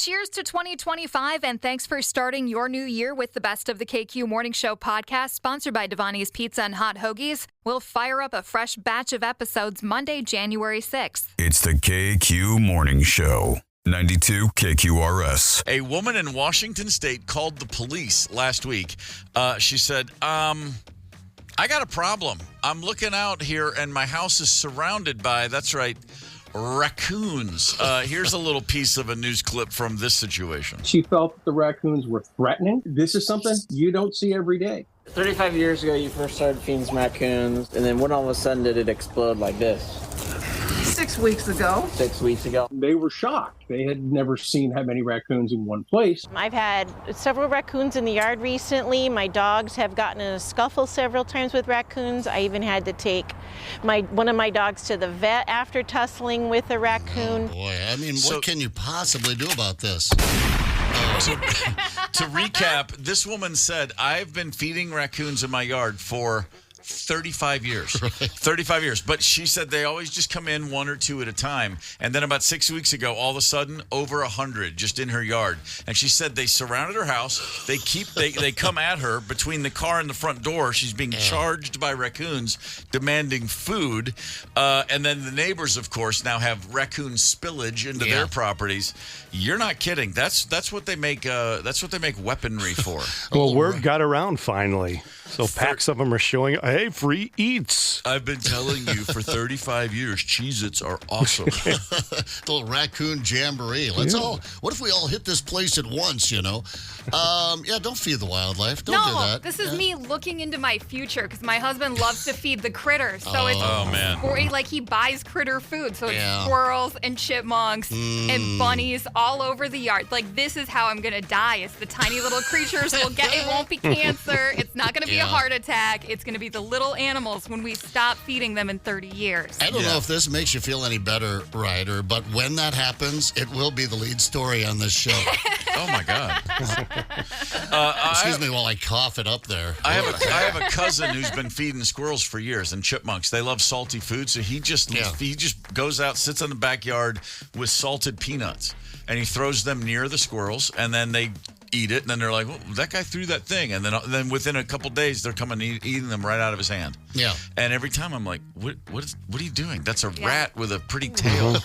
Cheers to 2025, and thanks for starting your new year with the Best of the KQ Morning Show podcast, sponsored by Devani's Pizza and Hot Hoagies. We'll fire up a fresh batch of episodes Monday, January 6th. It's the KQ Morning Show. 92 KQRS. A woman in Washington State called the police last week. She said, I got a problem. I'm looking out here, and my house is surrounded by, that's right, raccoons. Here's a little piece of a news clip from this situation. She felt that the raccoons were threatening. This is something you don't see every day. 35 years ago, you first started feeding some raccoons, and then when all of a sudden did it explode like this? 6 weeks ago. 6 weeks ago. They were shocked. They had never seen how many raccoons in one place. I've had several raccoons in the yard recently. My dogs have gotten in a scuffle several times with raccoons. I even had to take one of my dogs to the vet after tussling with a raccoon. Oh boy, I mean, what can you possibly do about this? To recap, this woman said, I've been feeding raccoons in my yard for 35 years. Right. 35 years. But she said they always just come in one or two at a time. And then about 6 weeks ago, all of a sudden, over 100 just in her yard. And she said they surrounded her house. They come at her between the car and the front door. She's being charged by raccoons demanding food. And then the neighbors, of course, now have raccoon spillage into their properties. You're not kidding. That's what they make weaponry for. Well, word got around finally. So packs of them are showing, hey, free eats. I've been telling you for 35 years, Cheez-Its are awesome. Little raccoon jamboree. What if we all hit this place at once, you know? Don't feed the wildlife. Don't do that. This is me looking into my future because my husband loves to feed the critters. So it's like he buys critter food. So it's squirrels and chipmunks and bunnies all over the yard. Like, this is how I'm going to die. It's the tiny little creatures it won't be cancer. It's not going to be a heart attack. It's going to be the little animals when we stop feeding them in 30 years. I don't know if this makes you feel any better, Ryder, but when that happens, it will be the lead story on this show. Oh, my God. Excuse me while I cough it up there. I have a cousin who's been feeding squirrels for years and chipmunks. They love salty food, so he just goes out, sits in the backyard with salted peanuts, and he throws them near the squirrels, and then they eat it, and then they're like, well, that guy threw that thing. And then within a couple days, they're coming eating them right out of his hand. Yeah. And every time I'm like, what are you doing? That's a rat with a pretty tail.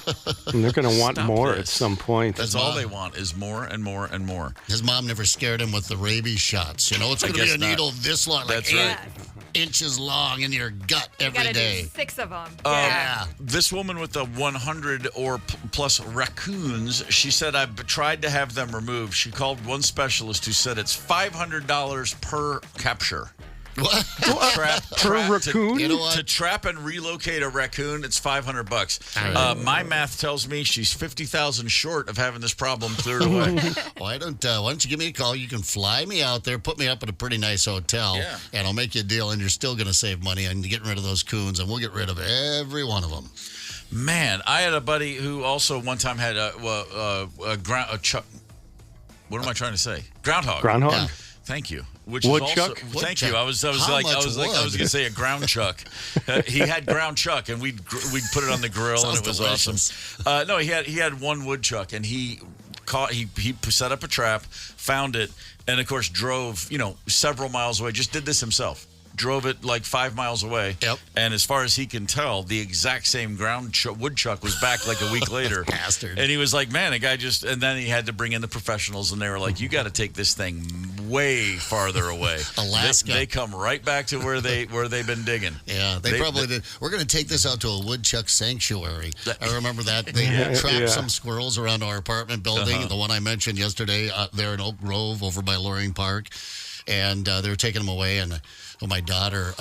And they're going to want more at some point. That's all they want is more and more and more. His mom never scared him with the rabies shots. You know, it's going to be a needle this long, like 8 inches long in your gut every day. Do 6 of them. This woman with the 100 or plus raccoons, she said, I've tried to have them removed. She called one specialist who said it's $500 per capture. What? Raccoon? To trap and relocate a raccoon, it's $500. My math tells me she's 50,000 short of having this problem cleared away. Why don't you give me a call? You can fly me out there, put me up at a pretty nice hotel, and I'll make you a deal, and you're still going to save money on getting rid of those coons, and we'll get rid of every one of them. Man, I had a buddy who also one time had what am I trying to say? Groundhog. Yeah. Thank you. Woodchuck? Thank you. I was going to say a ground chuck. He had ground chuck, and we'd put it on the grill, and it was delicious. Awesome. No, he had one woodchuck, and he set up a trap, found it, and of course drove several miles away. Just did this himself. Drove it like 5 miles away. Yep. And as far as he can tell, the exact same woodchuck was back like a week later. Bastard. And he was like, man, and then he had to bring in the professionals, and they were like, you got to take this thing way farther away. Alaska. They come right back to where they've been digging. Yeah, they probably did. We're going to take this out to a woodchuck sanctuary. I remember that. They trapped some squirrels around our apartment building, the one I mentioned yesterday there in Oak Grove over by Loring Park. And they were taking them away, and my daughter,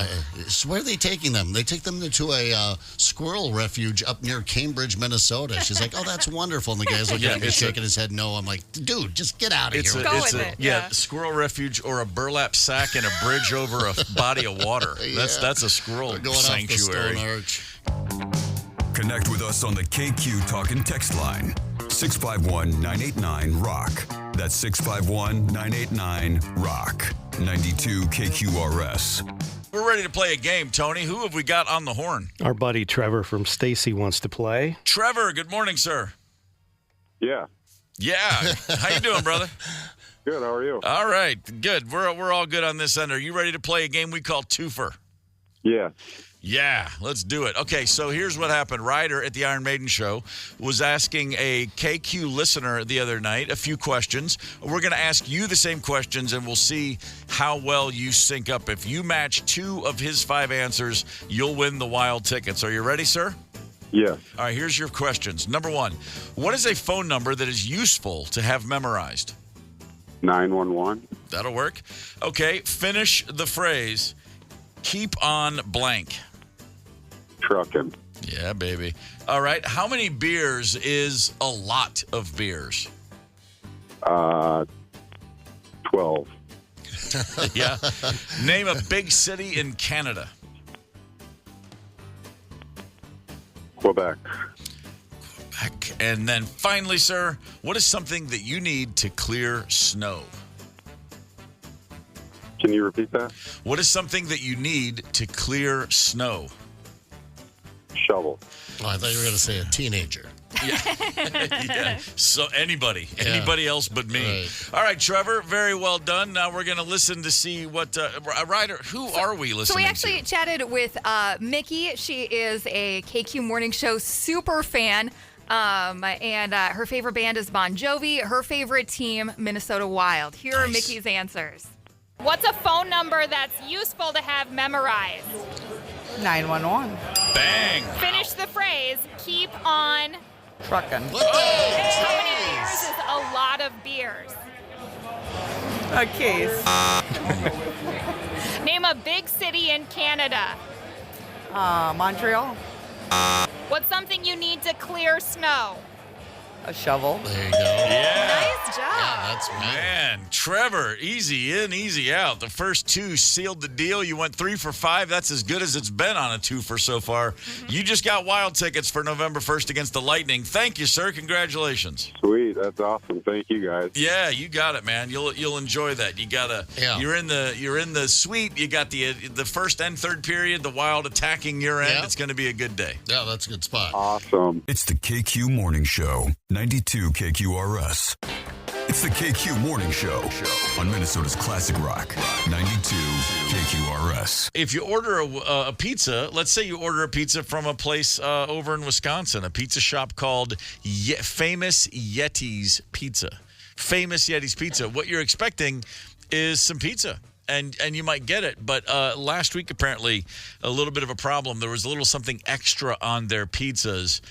where are they taking them? They take them to a squirrel refuge up near Cambridge, Minnesota. She's like, oh, that's wonderful. And the guy's looking at me, shaking his head no. I'm like, dude, just get out of here. Squirrel refuge or a burlap sack and a bridge over a body of water. That's a squirrel sanctuary. Off the Stone Arch. Connect with us on the KQ Talk and Text line. 651-989-ROCK. That's 651-989-ROCK. 92 KQRS. We're ready to play a game, Tony. Who have we got on the horn? Our buddy Trevor from Stacy wants to play. Trevor, good morning, sir. Yeah. Yeah. How you doing, brother? Good. How are you? All right. Good. We're all good on this end. Are you ready to play a game we call Twofer? Yeah. Yeah, let's do it. Okay, so here's what happened. Ryder at the Iron Maiden show was asking a KQ listener the other night a few questions. We're going to ask you the same questions, and we'll see how well you sync up. If you match 2 of his 5 answers, you'll win the wild tickets. Are you ready, sir? Yes. All right, here's your questions. Number 1, what is a phone number that is useful to have memorized? 911. That'll work. Okay, finish the phrase, keep on blank. Trucking. Yeah, baby. All right. How many beers is a lot of beers? 12. Yeah. Name a big city in Canada. Quebec. Heck. And then finally, sir, what is something that you need to clear snow? Can you repeat that? What is something that you need to clear snow? Shovel. Oh, I thought you were going to say a teenager. Yeah. So anybody else but me. Right. All right, Trevor, very well done. Now we're going to listen to see what Ryder, who are we listening to? So we actually chatted with Mickey. She is a KQ Morning Show super fan. And her favorite band is Bon Jovi. Her favorite team, Minnesota Wild. Here are Mickey's answers. What's a phone number that's useful to have memorized? 911. Bang. Finish the phrase, keep on Trucking. How many beers is a lot of beers? A case. Name a big city in Canada. Montreal. What's something you need to clear snow? A shovel. There you go. Yeah. Nice job. Yeah, that's right. Man, Trevor, easy in, easy out. The first 2 sealed the deal. You went 3 for 5. That's as good as it's been on a twofer so far. You just got wild tickets for November 1st against the Lightning. Thank you, sir. Congratulations. Sweet. That's awesome. Thank you, guys. Yeah, you got it, man. You'll enjoy that. You gotta. Yeah. You're in the suite. You got the first and third period. The Wild attacking your end. Yeah. It's going to be a good day. Yeah, that's a good spot. Awesome. It's the KQ Morning Show, 92 KQRS. It's the KQ Morning Show on Minnesota's Classic Rock, 92 KQRS. If you order a pizza, let's say you order a pizza from a place over in Wisconsin, a pizza shop called Famous Yeti's Pizza. Famous Yeti's Pizza. What you're expecting is some pizza. And you might get it, but last week apparently a little bit of a problem. There was a little something extra on their pizzas.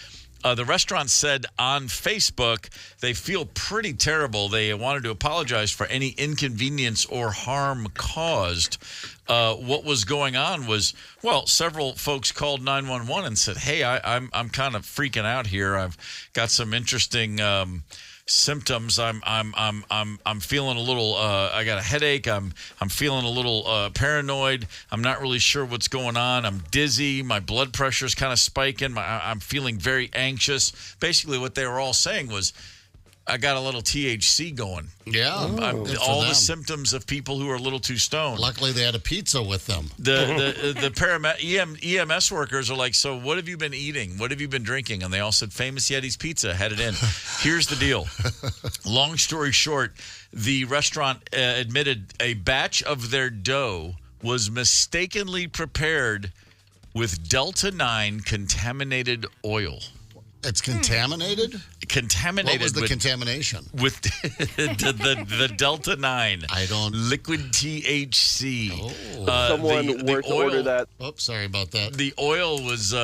The restaurant said on Facebook they feel pretty terrible. They wanted to apologize for any inconvenience or harm caused. What was going on was, well, several folks called 911 and said, "Hey, I'm kind of freaking out here. I've got some interesting symptoms. I'm feeling a little. I got a headache. I'm feeling a little paranoid. I'm not really sure what's going on. I'm dizzy. My blood pressure's kind of spiking. I'm feeling very anxious." Basically, what they were all saying was, I got a little THC going. Yeah. All the symptoms of people who are a little too stoned. Luckily, they had a pizza with them. The EMS workers are like, "So what have you been eating? What have you been drinking?" And they all said, "Famous Yeti's Pizza, had it in." Here's the deal. Long story short, the restaurant admitted a batch of their dough was mistakenly prepared with Delta 9 contaminated oil. It's contaminated? Contaminated. What was the contamination? With the Delta 9. I don't. Liquid THC. Oh. Someone were to order that. Oh, sorry about that. The oil was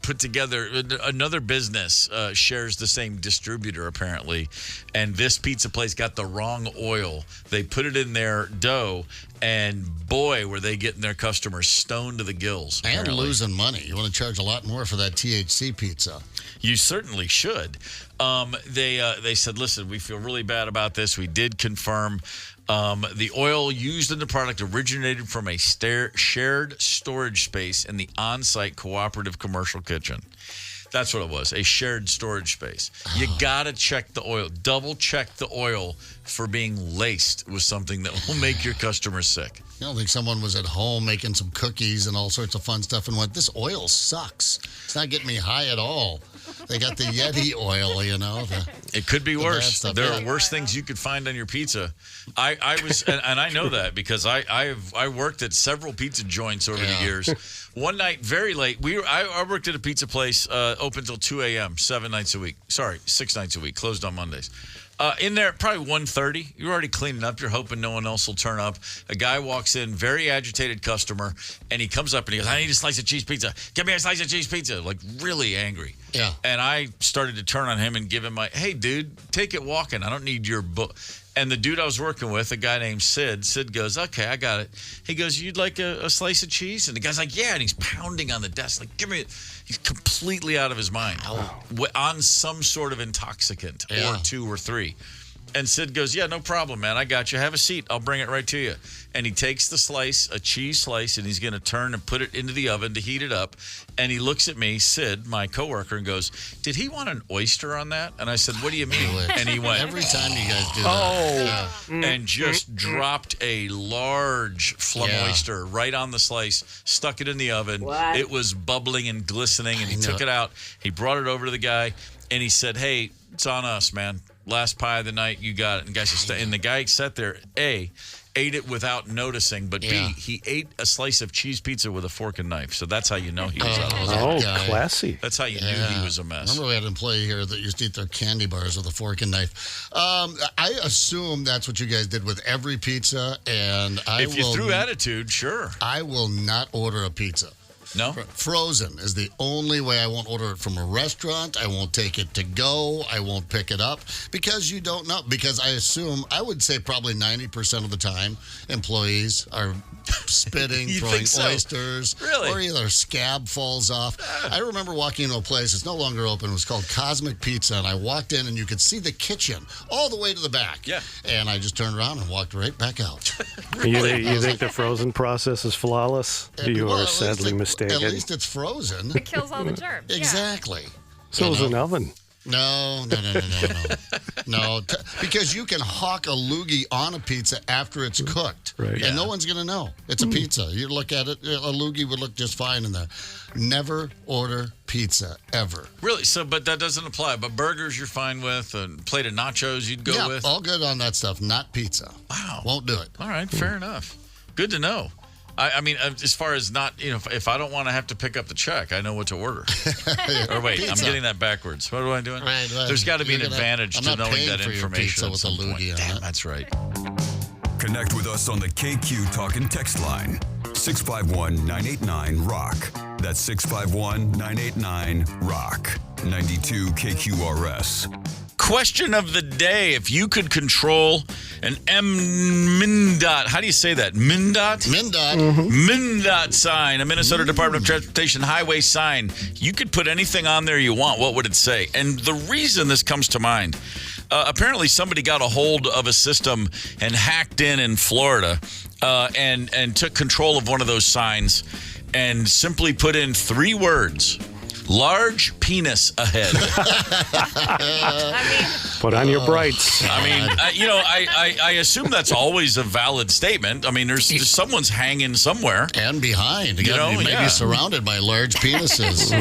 put together. Another business shares the same distributor, apparently. And this pizza place got the wrong oil. They put it in their dough, and boy, were they getting their customers stoned to the gills. And apparently. losing money. You want to charge a lot more for that THC pizza. You certainly should. They said, "Listen, we feel really bad about this. We did confirm the oil used in the product originated from a shared storage space in the on-site cooperative commercial kitchen." That's what it was, a shared storage space. You got to check the oil. Double check the oil for being laced with something that will make your customers sick. I don't think someone was at home making some cookies and all sorts of fun stuff and went, "This oil sucks. It's not getting me high at all." They got the Yeti oil, It could be worse. stuff. There Yeah. are worse things you could find on your pizza. I was, and I know that because I worked at several pizza joints over the years. One night, very late, I worked at a pizza place open till 2 a.m. 6 nights a week, closed on Mondays. In there, probably 1:30. You're already cleaning up. You're hoping no one else will turn up. A guy walks in, very agitated customer, and he comes up and he goes, "I need a slice of cheese pizza. Give me a slice of cheese pizza." Like really angry. Yeah. And I started to turn on him and give him "Hey, dude, take it walking. I don't need your book." And the dude I was working with, a guy named Sid goes, "Okay, I got it." He goes, "You'd like a slice of cheese?" And the guy's like, "Yeah." And he's pounding on the desk, like, "Give me it." He's completely out of his mind on some sort of intoxicant or 2 or 3. And Sid goes, "Yeah, no problem, man. I got you. Have a seat. I'll bring it right to you." And he takes the slice, a cheese slice, and he's going to turn and put it into the oven to heat it up. And he looks at me, Sid, my coworker, and goes, "Did he want an oyster on that?" And I said, "What do you mean?" And he went, Every time you guys do that. and just dropped a large flum oyster right on the slice, stuck it in the oven. What? It was bubbling and glistening, and he took it out. He brought it over to the guy, and he said, "Hey, it's on us, man. Last pie of the night, you got it." And the guy sat there, A, ate it without noticing, but B, he ate a slice of cheese pizza with a fork and knife. So that's how you know he was out of his mind. Classy. That's how you knew he was a mess. Remember we had an employee here that used to eat their candy bars with a fork and knife. I assume that's what you guys did with every pizza, and if you threw attitude, sure. I will not order a pizza. No? Frozen is the only way. I won't order it from a restaurant. I won't take it to go. I won't pick it up because you don't know. Because I assume, I would say probably 90% of the time, employees are spitting, throwing oysters, or either scab falls off. I remember walking into a place, it's no longer open, it was called Cosmic Pizza, and I walked in and you could see the kitchen all the way to the back. Yeah. And I just turned around and walked right back out. You think the frozen process is flawless? You are sadly mistaken. At least it's frozen. It kills all the germs. Exactly. So is an oven. No. No, because you can hawk a loogie on a pizza after it's cooked. Right. And no one's going to know. It's a pizza. You look at it, a loogie would look just fine in there. Never order pizza, ever. Really? So, but that doesn't apply. But burgers you're fine with, a plate of nachos you'd go with? All good on that stuff, not pizza. Wow. Won't do it. All right, fair enough. Good to know. I mean, as far as not, if I don't want to have to pick up the check, I know what to order. Or wait, pizza. I'm getting that backwards. What am I doing? Right. There's got to be an advantage to knowing that information. With a loogie on it. That's right. Connect with us on the KQ Talk and Text line. 651-989-ROCK. That's 651-989-ROCK. 92 KQRS. Question of the day. If you could control an MnDOT, how do you say that? MnDOT? MnDOT. MnDOT sign, a Minnesota Department of Transportation highway sign. You could put anything on there you want. What would it say? And the reason this comes to mind, apparently somebody got a hold of a system and hacked in Florida and took control of one of those signs and simply put in 3 words. Large penis ahead. Put on your brights. I mean, I assume that's always a valid statement. I mean, there's someone's hanging somewhere. And behind. Maybe surrounded by large penises.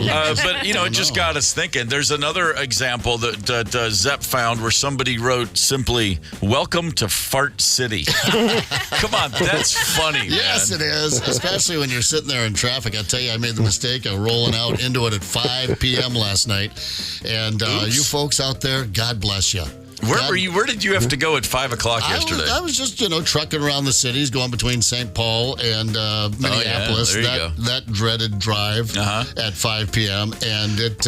But, it just got us thinking. There's another example that Zepp found where somebody wrote simply, "Welcome to Fart City." Come on, that's funny, Yes, man. it is. Especially when you're sitting there in traffic. I tell you, I made the mistake of rolling out into it at 5 p.m. last night. And you folks out there, God bless you. Where were you? Where did you have to go at 5 o'clock yesterday? I was just, trucking around the cities, going between St. Paul and Minneapolis. That dreaded drive at 5 p.m. And it,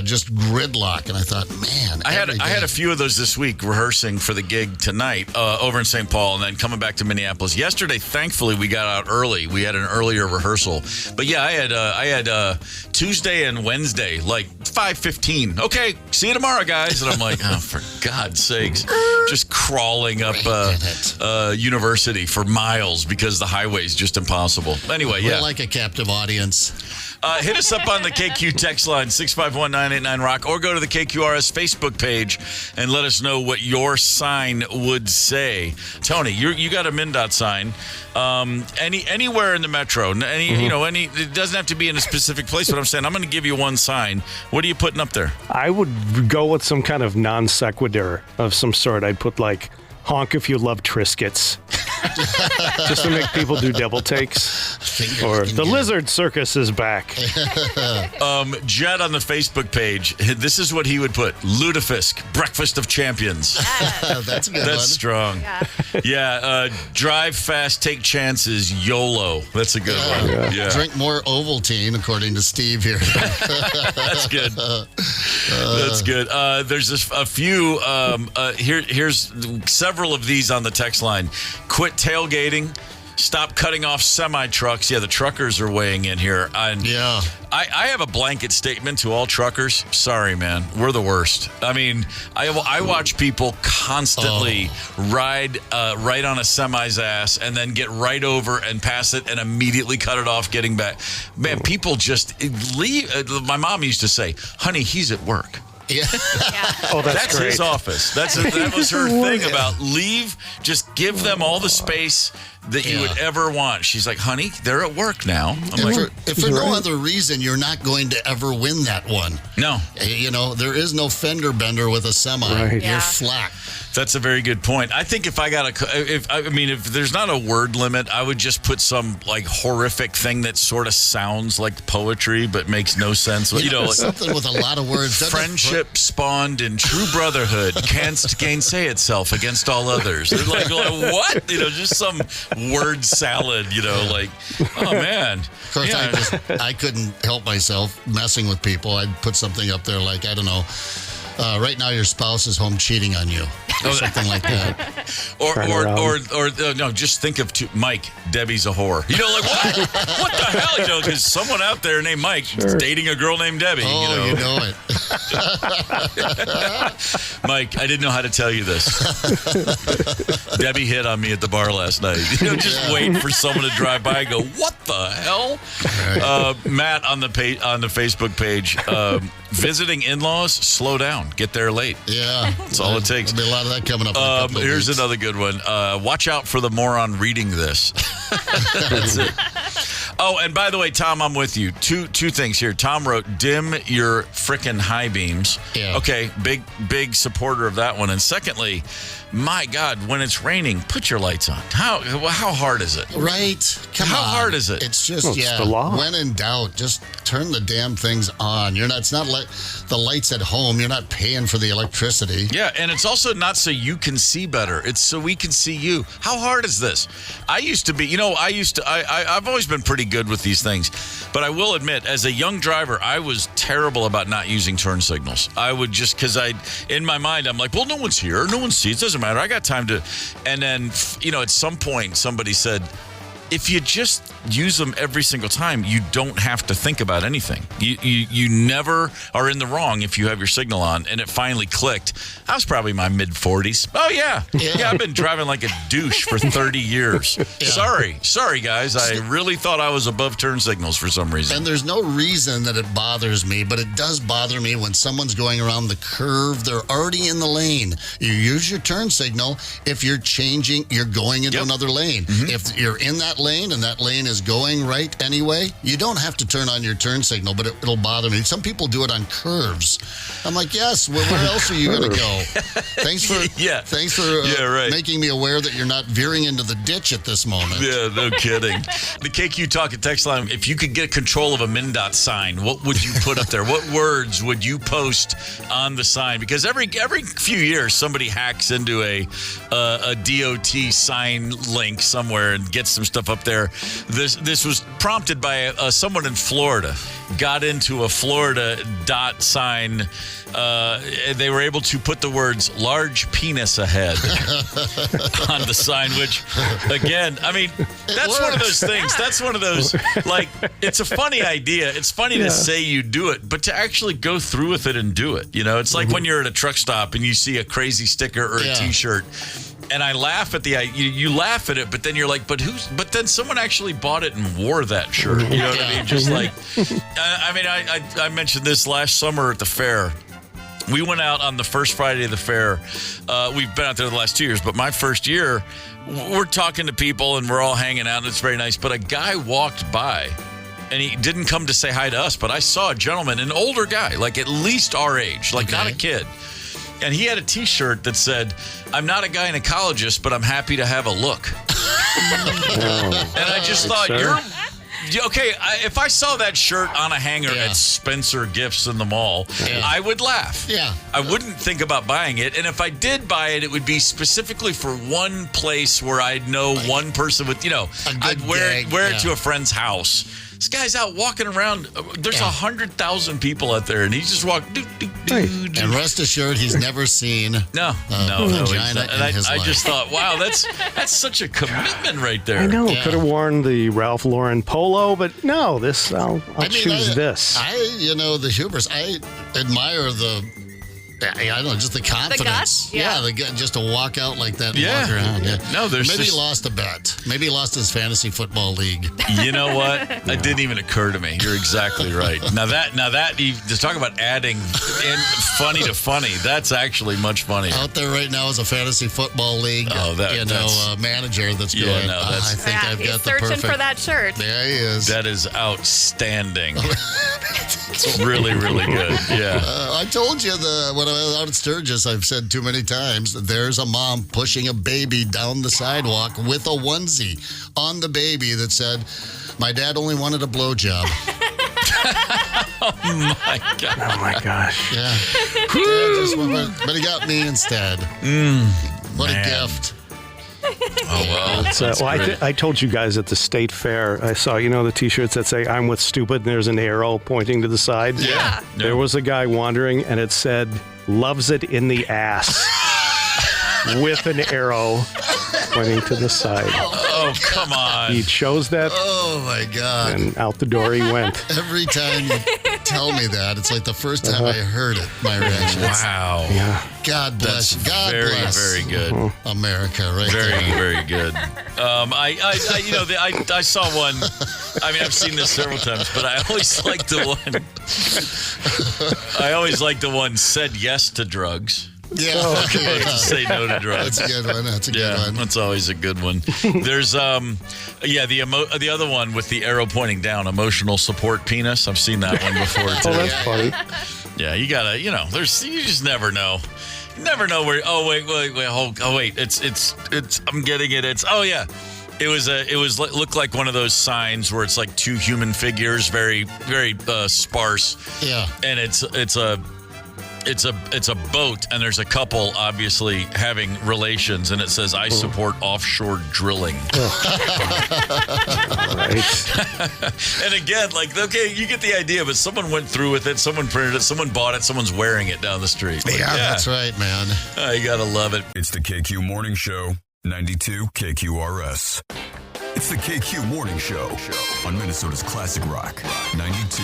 just gridlock. And I thought, man, I had a few of those this week rehearsing for the gig tonight over in St. Paul, and then coming back to Minneapolis. Yesterday, thankfully, we got out early. We had an earlier rehearsal. But yeah, I had Tuesday and Wednesday, like 5:15. Okay, see you tomorrow, guys. And I'm like, oh, for God's sakes, just crawling up University for miles because the highway's just impossible. Anyway, We're like a captive audience. Hit us up on the KQ text line, 651-989-ROCK, or go to the KQRS Facebook page and let us know what your sign would say. Tony, you got a MnDOT sign. Anywhere in the metro, it doesn't have to be in a specific place, but I'm saying I'm going to give you one sign. What are you putting up there? I would go with some kind of non sequitur of some sort. I'd put like, honk if you love Triscuits. Just to make people do double takes. Or the lizard circus is back. Jed on the Facebook page, this is what he would put. Lutefisk, breakfast of champions. That's a good one. That's strong. Yeah, drive fast, take chances, YOLO. That's a good one. Yeah. Drink more Ovaltine, according to Steve here. That's good. That's good. There's a few. Here's several of these on the text line. Quit tailgating. Stop cutting off semi-trucks. Yeah, the truckers are weighing in here. I have a blanket statement to all truckers. Sorry, man. We're the worst. I mean, I watch people constantly ride right on a semi's ass and then get right over and pass it and immediately cut it off getting back. Man, people just leave. My mom used to say, honey, he's at work. Yeah. Oh, that's his office. That was her thing about leave. Just give them all the space that you would ever want. She's like, honey, they're at work now. If for no other reason, you're not going to ever win that one. No. There is no fender bender with a semi. Right. You're flat. That's a very good point. I think if there's not a word limit, I would just put some like horrific thing that sort of sounds like poetry but makes no sense. Something with a lot of words. Friendship spawned in true brotherhood can't gainsay itself against all others. Like what? Just some word salad. Oh man. Of course, I couldn't help myself messing with people. I'd put something up there like, I don't know. Right now, your spouse is home cheating on you, or something like that. No, just think of Mike. Debbie's a whore. Like what? What the hell? Because someone out there named Mike is dating a girl named Debbie. Oh, you know it. Mike, I didn't know how to tell you this. Debbie hit on me at the bar last night. Just waiting for someone to drive by and go, what the hell? Right. Matt on the Facebook page, visiting in-laws, slow down. Get there late. Yeah. That's all it takes. There'll be a lot of that coming up. Here's another good one. Watch out for the moron reading this. That's it. Oh, and by the way, Tom, I'm with you. Two things here. Tom wrote, dim your frickin' high beams. Yeah. Okay, big supporter of that one. And secondly, my God, when it's raining, put your lights on. How hard is it? Right. How hard is it? It's just, it's the law. When in doubt, just turn the damn things on. It's not like the lights at home. You're not paying for the electricity. Yeah, and it's also not so you can see better. It's so we can see you. How hard is this? I used to be, I've always been pretty good with these things. But I will admit, as a young driver, I was terrible about not using turn signals. I would just, because in my mind, I'm like, well, no one's here. No one sees. It doesn't matter. I got time to. And then, at some point, somebody said, if you just use them every single time, you don't have to think about anything. You never are in the wrong if you have your signal on. And it finally clicked. I was probably in my mid-40s. Oh, yeah, I've been driving like a douche for 30 years. Yeah. Sorry, guys. I really thought I was above turn signals for some reason. And there's no reason that it bothers me, but it does bother me when someone's going around the curve. They're already in the lane. You use your turn signal. If you're changing, you're going into another lane. Mm-hmm. If you're in that lane and that lane is going right anyway, you don't have to turn on your turn signal, but it'll bother me. Some people do it on curves. I'm like, yes, where else are you going to go? Thanks for making me aware that you're not veering into the ditch at this moment. Yeah, no kidding. The KQ Talk and text line, if you could get control of a MnDOT sign, what would you put up there? What words would you post on the sign? Because every few years, somebody hacks into a DOT sign link somewhere and gets some stuff up there. This was prompted by someone in Florida. Got into a Florida dot sign. They were able to put the words "large penis ahead" on the sign, which, again, I mean, that's one of those things. That's one of those, like, it's a funny idea. It's funny to say you do it, but to actually go through with it and do it, it's like when you're at a truck stop and you see a crazy sticker or a T-shirt. And I laugh at you laugh at it, but then you're like, but then someone actually bought it and wore that shirt. You know what I mean? Just like, I mentioned this last summer at the fair. We went out on the first Friday of the fair. We've been out there the last 2 years, but my first year, we're talking to people and we're all hanging out and it's very nice. But a guy walked by and he didn't come to say hi to us, but I saw a gentleman, an older guy, like at least our age, like not a kid. And he had a T-shirt that said, "I'm not a gynecologist, but I'm happy to have a look." And I just thought, okay, if I saw that shirt on a hanger at Spencer Gifts in the mall, I would laugh. Yeah. I wouldn't think about buying it. And if I did buy it, it would be specifically for one place where I'd know one person with, I'd wear it to a friend's house. This guy's out walking around. There's 100,000 people out there, and he just walked. And rest assured, he's never seen no. vagina in his I life. just thought, wow, that's such a commitment right there. I know. Could have worn the Ralph Lauren polo, but no, this I'll choose this. The Hubers. I admire I don't know, just the confidence. The guts? Just to walk out like that and walk around. Yeah. No, maybe he lost a bet. Maybe he lost his fantasy football league. You know what? That didn't even occur to me. You're exactly right. Now that you just talk about adding in funny to funny. That's actually much funnier. Out there right now is a fantasy football league. Manager that's going. I think I've got the perfect. Searching for that shirt. There he is. That is outstanding. It's really, really good. Yeah. I told you when I was out at Sturgis, I've said too many times, there's a mom pushing a baby down the sidewalk with a onesie on the baby that said, "My dad only wanted a blowjob." Oh my God. Oh my gosh. Yeah. But he got me instead. What a gift. Oh, well. I told you guys at the state fair, I saw, the T-shirts that say, "I'm with stupid," and there's an arrow pointing to the side. Yeah. There was a guy wandering, and it said, "Loves it in the ass," with an arrow pointing to the side. Oh, come on. He chose that. Oh, my God. And out the door he went. Every time you tell me that, it's like the first time I heard it, my reaction. Wow. Yeah. God bless. That's God very, bless. very good. America, right very, there. Very good. I saw one. I mean, I've seen this several times, but I always like the one. I always like the one said yes to drugs. Yeah. To say no to drugs. That's a good one. That's a good one. That's always a good one. There's the other one with the arrow pointing down, emotional support penis. I've seen that one before too. Oh, that's funny. Yeah, you gotta, you just never know. You never know where. Oh wait. It's. I'm getting it. It's. Oh yeah. It looked like one of those signs where it's like two human figures, very, very sparse. Yeah. And it's a boat, and there's a couple obviously having relations, and it says, "I support offshore drilling." And again, okay, you get the idea, but someone went through with it, someone printed it, someone bought it, someone's wearing it down the street. Yeah, that's right, man. You gotta love it. It's the KQ Morning Show, 92 KQRS. It's the KQ Morning Show on Minnesota's Classic Rock, 92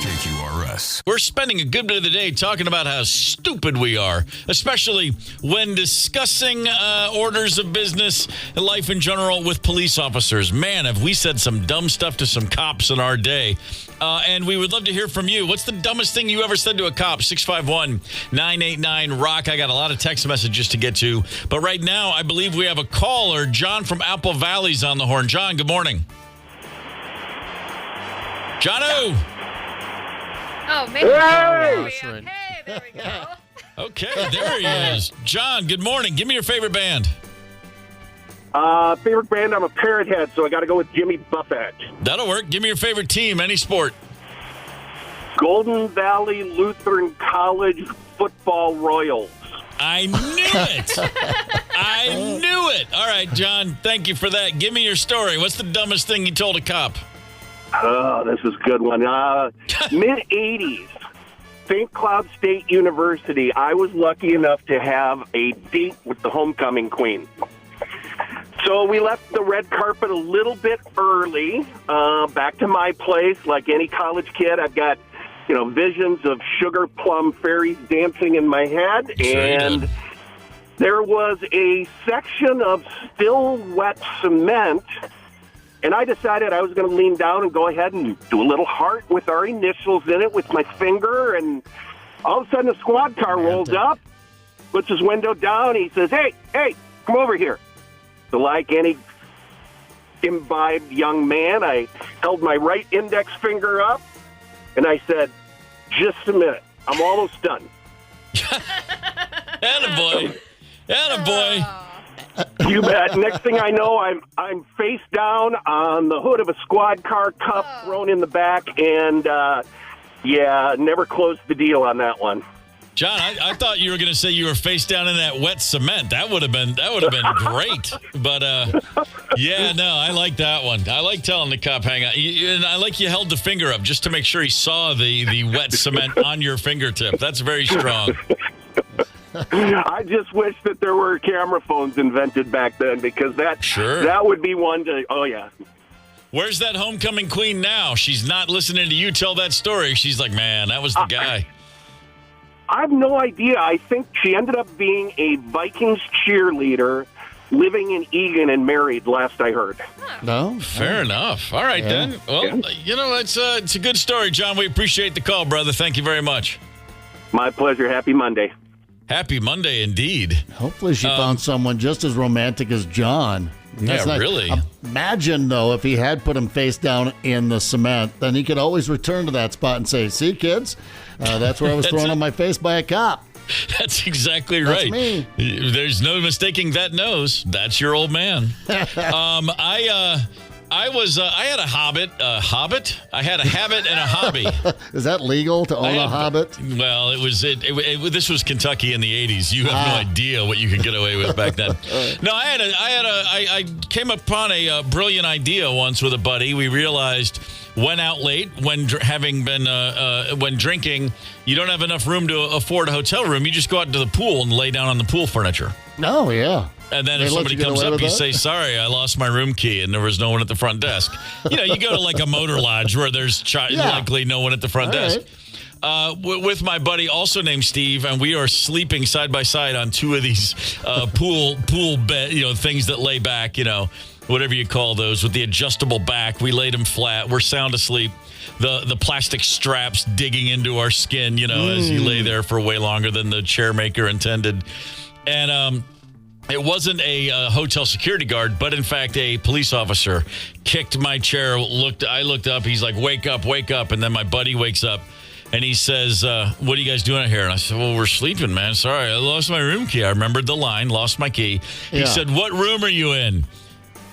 KQRS. We're spending a good bit of the day talking about how stupid we are, especially when discussing orders of business and life in general with police officers. Man, have we said some dumb stuff to some cops in our day. And we would love to hear from you. What's the dumbest thing you ever said to a cop? 651-989-ROCK. I got a lot of text messages to get to. But right now, I believe we have a caller. John from Apple Valley's on the horn. John, good morning. Jono! Oh, maybe. Hey! Hey, there we go. Okay, there he is. John, good morning. Give me your favorite band. Favorite band, I'm a Parrot head, so I got to go with Jimmy Buffett. That'll work. Give me your favorite team, any sport. Golden Valley Lutheran College Football Royals. I knew it. I knew it. All right, John, thank you for that. Give me your story. What's the dumbest thing you told a cop? Oh, this is a good one. Mid-'80s, St. Cloud State University, I was lucky enough to have a date with the homecoming queen. So we left the red carpet a little bit early, back to my place. Like any college kid, I've got, visions of sugar plum fairies dancing in my head. Sure, and there was a section of still wet cement, and I decided I was going to lean down and go ahead and do a little heart with our initials in it with my finger, and all of a sudden a squad car rolls up, puts his window down, he says, hey, come over here. So like any imbibed young man, I held my right index finger up, and I said, just a minute, I'm almost done. Attaboy. Attaboy. You bet. Next thing I know, I'm face down on the hood of a squad car, cup thrown in the back, and never closed the deal on that one. John, I thought you were going to say you were face down in that wet cement. That would have been great. But I like that one. I like telling the cop, hang on. And I like you held the finger up just to make sure he saw the wet cement on your fingertip. That's very strong. I just wish that there were camera phones invented back then, because that would be one to, oh yeah. Where's that homecoming queen now? She's not listening to you tell that story. She's like, man, that was the guy. I have no idea. I think she ended up being a Vikings cheerleader living in Egan and married, last I heard. No? Fair enough. All right, then. Well, it's a good story, John. We appreciate the call, brother. Thank you very much. My pleasure. Happy Monday. Happy Monday, indeed. Hopefully she found someone just as romantic as John. Really. Imagine, though, if he had put him face down in the cement, then he could always return to that spot and say, see, kids, that's where I was thrown on my face by a cop. That's exactly right. That's me. There's no mistaking that nose. That's your old man. I had a habit. I had a habit and a hobby. Is that legal to own a hobbit? Well, this was Kentucky in the 80s. You have no idea what you could get away with back then. No, I came upon a brilliant idea once with a buddy. We realized went out late when drinking, you don't have enough room to afford a hotel room. You just go out to the pool and lay down on the pool furniture. Oh, yeah. And then if somebody comes up, you say, sorry, I lost my room key, and there was no one at the front desk. You go to like a motor lodge where there's likely no one at the front desk. With my buddy, also named Steve, and we are sleeping side by side on two of these pool bed, things that lay back, whatever you call those, with the adjustable back. We laid them flat. We're sound asleep. The plastic straps digging into our skin, as you lay there for way longer than the chair maker intended. And it wasn't a hotel security guard, but in fact a police officer kicked my chair. I looked up. He's like, wake up. And then my buddy wakes up and he says, what are you guys doing out here? And I said, well, we're sleeping, man. Sorry, I lost my room key. I remembered the line, lost my key. He said, what room are you in?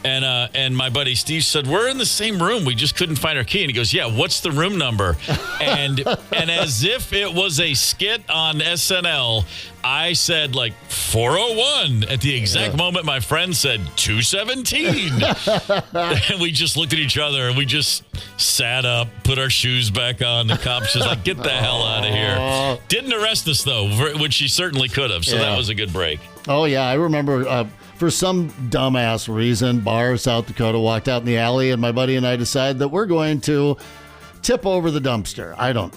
And my buddy Steve said, we're in the same room. We just couldn't find our key. And he goes, yeah, what's the room number? And as if it was a skit on SNL, I said like 401 at the exact moment my friend said 217. And we just looked at each other and we just sat up, put our shoes back on. The cop's just like, get the hell out of here. Didn't arrest us, though, which she certainly could have. So that was a good break. Oh, yeah. I remember for some dumbass reason, Bar, South Dakota, walked out in the alley, and my buddy and I decided that we're going to tip over the dumpster. I don't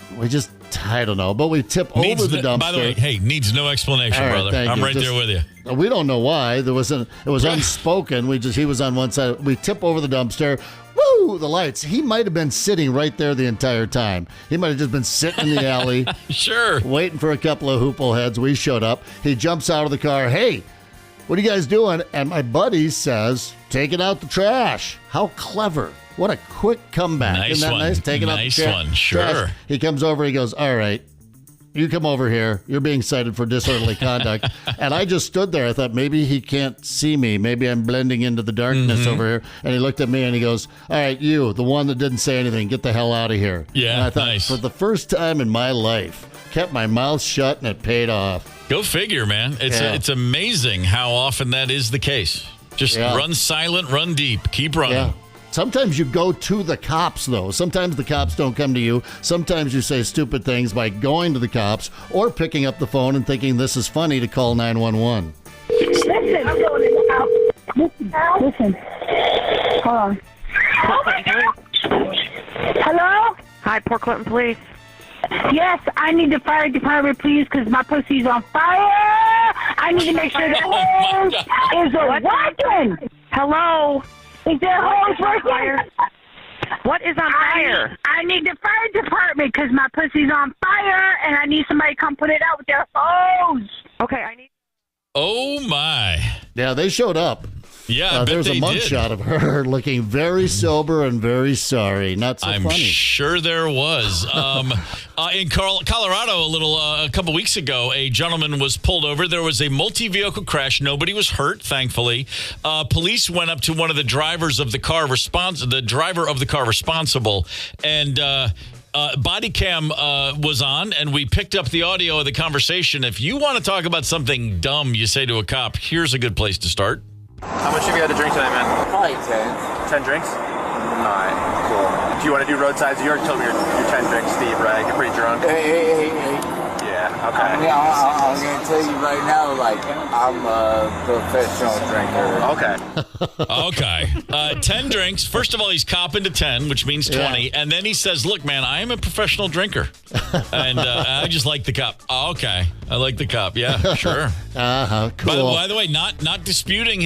know, but we tip over the dumpster. By the way, needs no explanation, right, brother. I'm right there with you. We don't know why. It was unspoken. He was on one side. We tip over the dumpster. Woo! The lights. He might have been sitting right there the entire time. He might have just been sitting in the alley. Sure. Waiting for a couple of hoople heads. We showed up. He jumps out of the car. Hey, what are you guys doing? And my buddy says, taking out the trash. How clever. What a quick comeback. Nice Isn't that one. nice? Taking out the trash. Nice one. Sure. He comes over. He goes, all right, you come over here. You're being cited for disorderly conduct. And I just stood there. I thought maybe he can't see me. Maybe I'm blending into the darkness over here. And he looked at me and he goes, all right, you, the one that didn't say anything, get the hell out of here. Yeah, and I thought, nice. For the first time in my life, kept my mouth shut and it paid off. Go figure, man. It's amazing how often that is the case. Just run silent, run deep, keep running. Yeah. Sometimes you go to the cops, though. Sometimes the cops don't come to you. Sometimes you say stupid things by going to the cops or picking up the phone and thinking this is funny to call 911. Listen, I'm going in the house. Listen. Hold on. Hello? Hi, Port Clinton Police. Yes, I need the fire department, please, because my pussy's on fire. I need to make sure the hose is working. Hello? Is there hose working? What is on fire? I need the fire department because my pussy's on fire and I need somebody to come put it out with their hose. Okay, I need. Oh, my. Yeah, they showed up. Yeah, there's a mugshot of her looking very sober and very sorry. Not so I'm funny. Sure there was. In Colorado, a couple weeks ago, a gentleman was pulled over. There was a multi-vehicle crash. Nobody was hurt, thankfully. Police went up to one of the drivers of the car, the driver of the car responsible, and body cam was on, and we picked up the audio of the conversation. If you want to talk about something dumb you say to a cop, here's a good place to start. How much have you had to drink tonight, man? Probably 10. 10 drinks? All right, cool. Do you want to do roadsides? You already told me you're 10 drinks, Steve, right? You're pretty drunk. Hey. Yeah, okay. I'm going to tell you right now, like, I'm a professional drinker. Okay. 10 drinks. First of all, he's copping to 10, which means 20. Yeah. And then he says, look, man, I am a professional drinker. And I just like the cop. Oh, okay. I like the cop. Yeah, sure. Cool. By the way, not disputing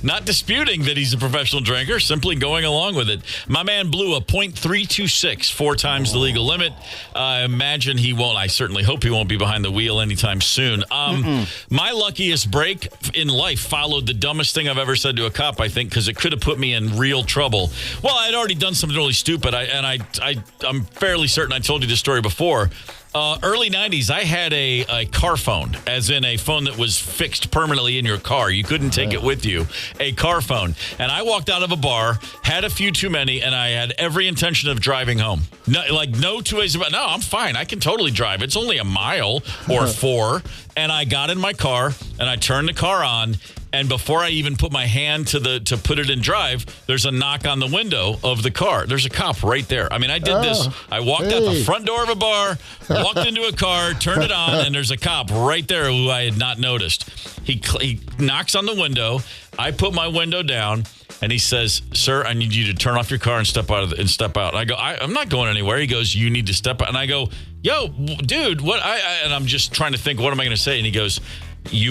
not disputing that he's a professional drinker, simply going along with it. My man blew a .326, 4 times the legal limit. I imagine he won't. I certainly hope he won't be behind the wheel anytime soon. My luckiest break in life followed the dumbest thing I've ever said to a cop, I think, because it could have put me in real trouble. Well, I'd already done something really stupid, I'm fairly certain I told you this story before. Early 90s, I had a car phone, as in a phone that was fixed permanently in your car. You couldn't take it with you, a car phone. And I walked out of a bar, had a few too many, and I had every intention of driving home. No two ways about it. No, I'm fine. I can totally drive. It's only a mile or 4. And I got in my car, and I turned the car on. And before I even put my hand to put it in drive, there's a knock on the window of the car. There's a cop right there. I mean, I did this. I walked out the front door of a bar, walked into a car, turned it on, and there's a cop right there who I had not noticed. He knocks on the window. I put my window down, and he says, "Sir, I need you to turn off your car and step out." And I go, I'm not going anywhere. He goes, "You need to step out." And I go, "Yo, dude, what?" And I'm just trying to think, what am I going to say? And he goes, he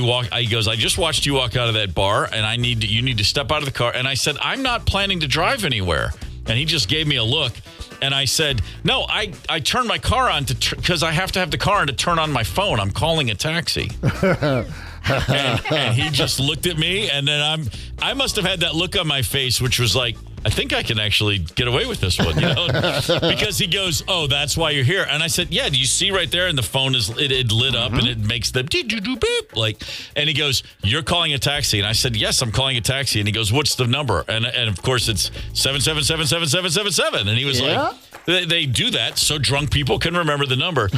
goes, "I just watched you walk out of that bar, and you need to step out of the car." And I said, "I'm not planning to drive anywhere." And he just gave me a look. And I said, "No, I turned my car on because I have to have the car on to turn on my phone. I'm calling a taxi." and he just looked at me, and then I must have had that look on my face, which was like, I think I can actually get away with this one, because he goes, "Oh, that's why you're here." And I said, "Yeah, do you see right there?" And the phone it lit up and it makes the beep, like, and he goes, "You're calling a taxi." And I said, "Yes, I'm calling a taxi." And he goes, "What's the number?" And of course it's 7777777. And he was like, they do that so drunk people can remember the number.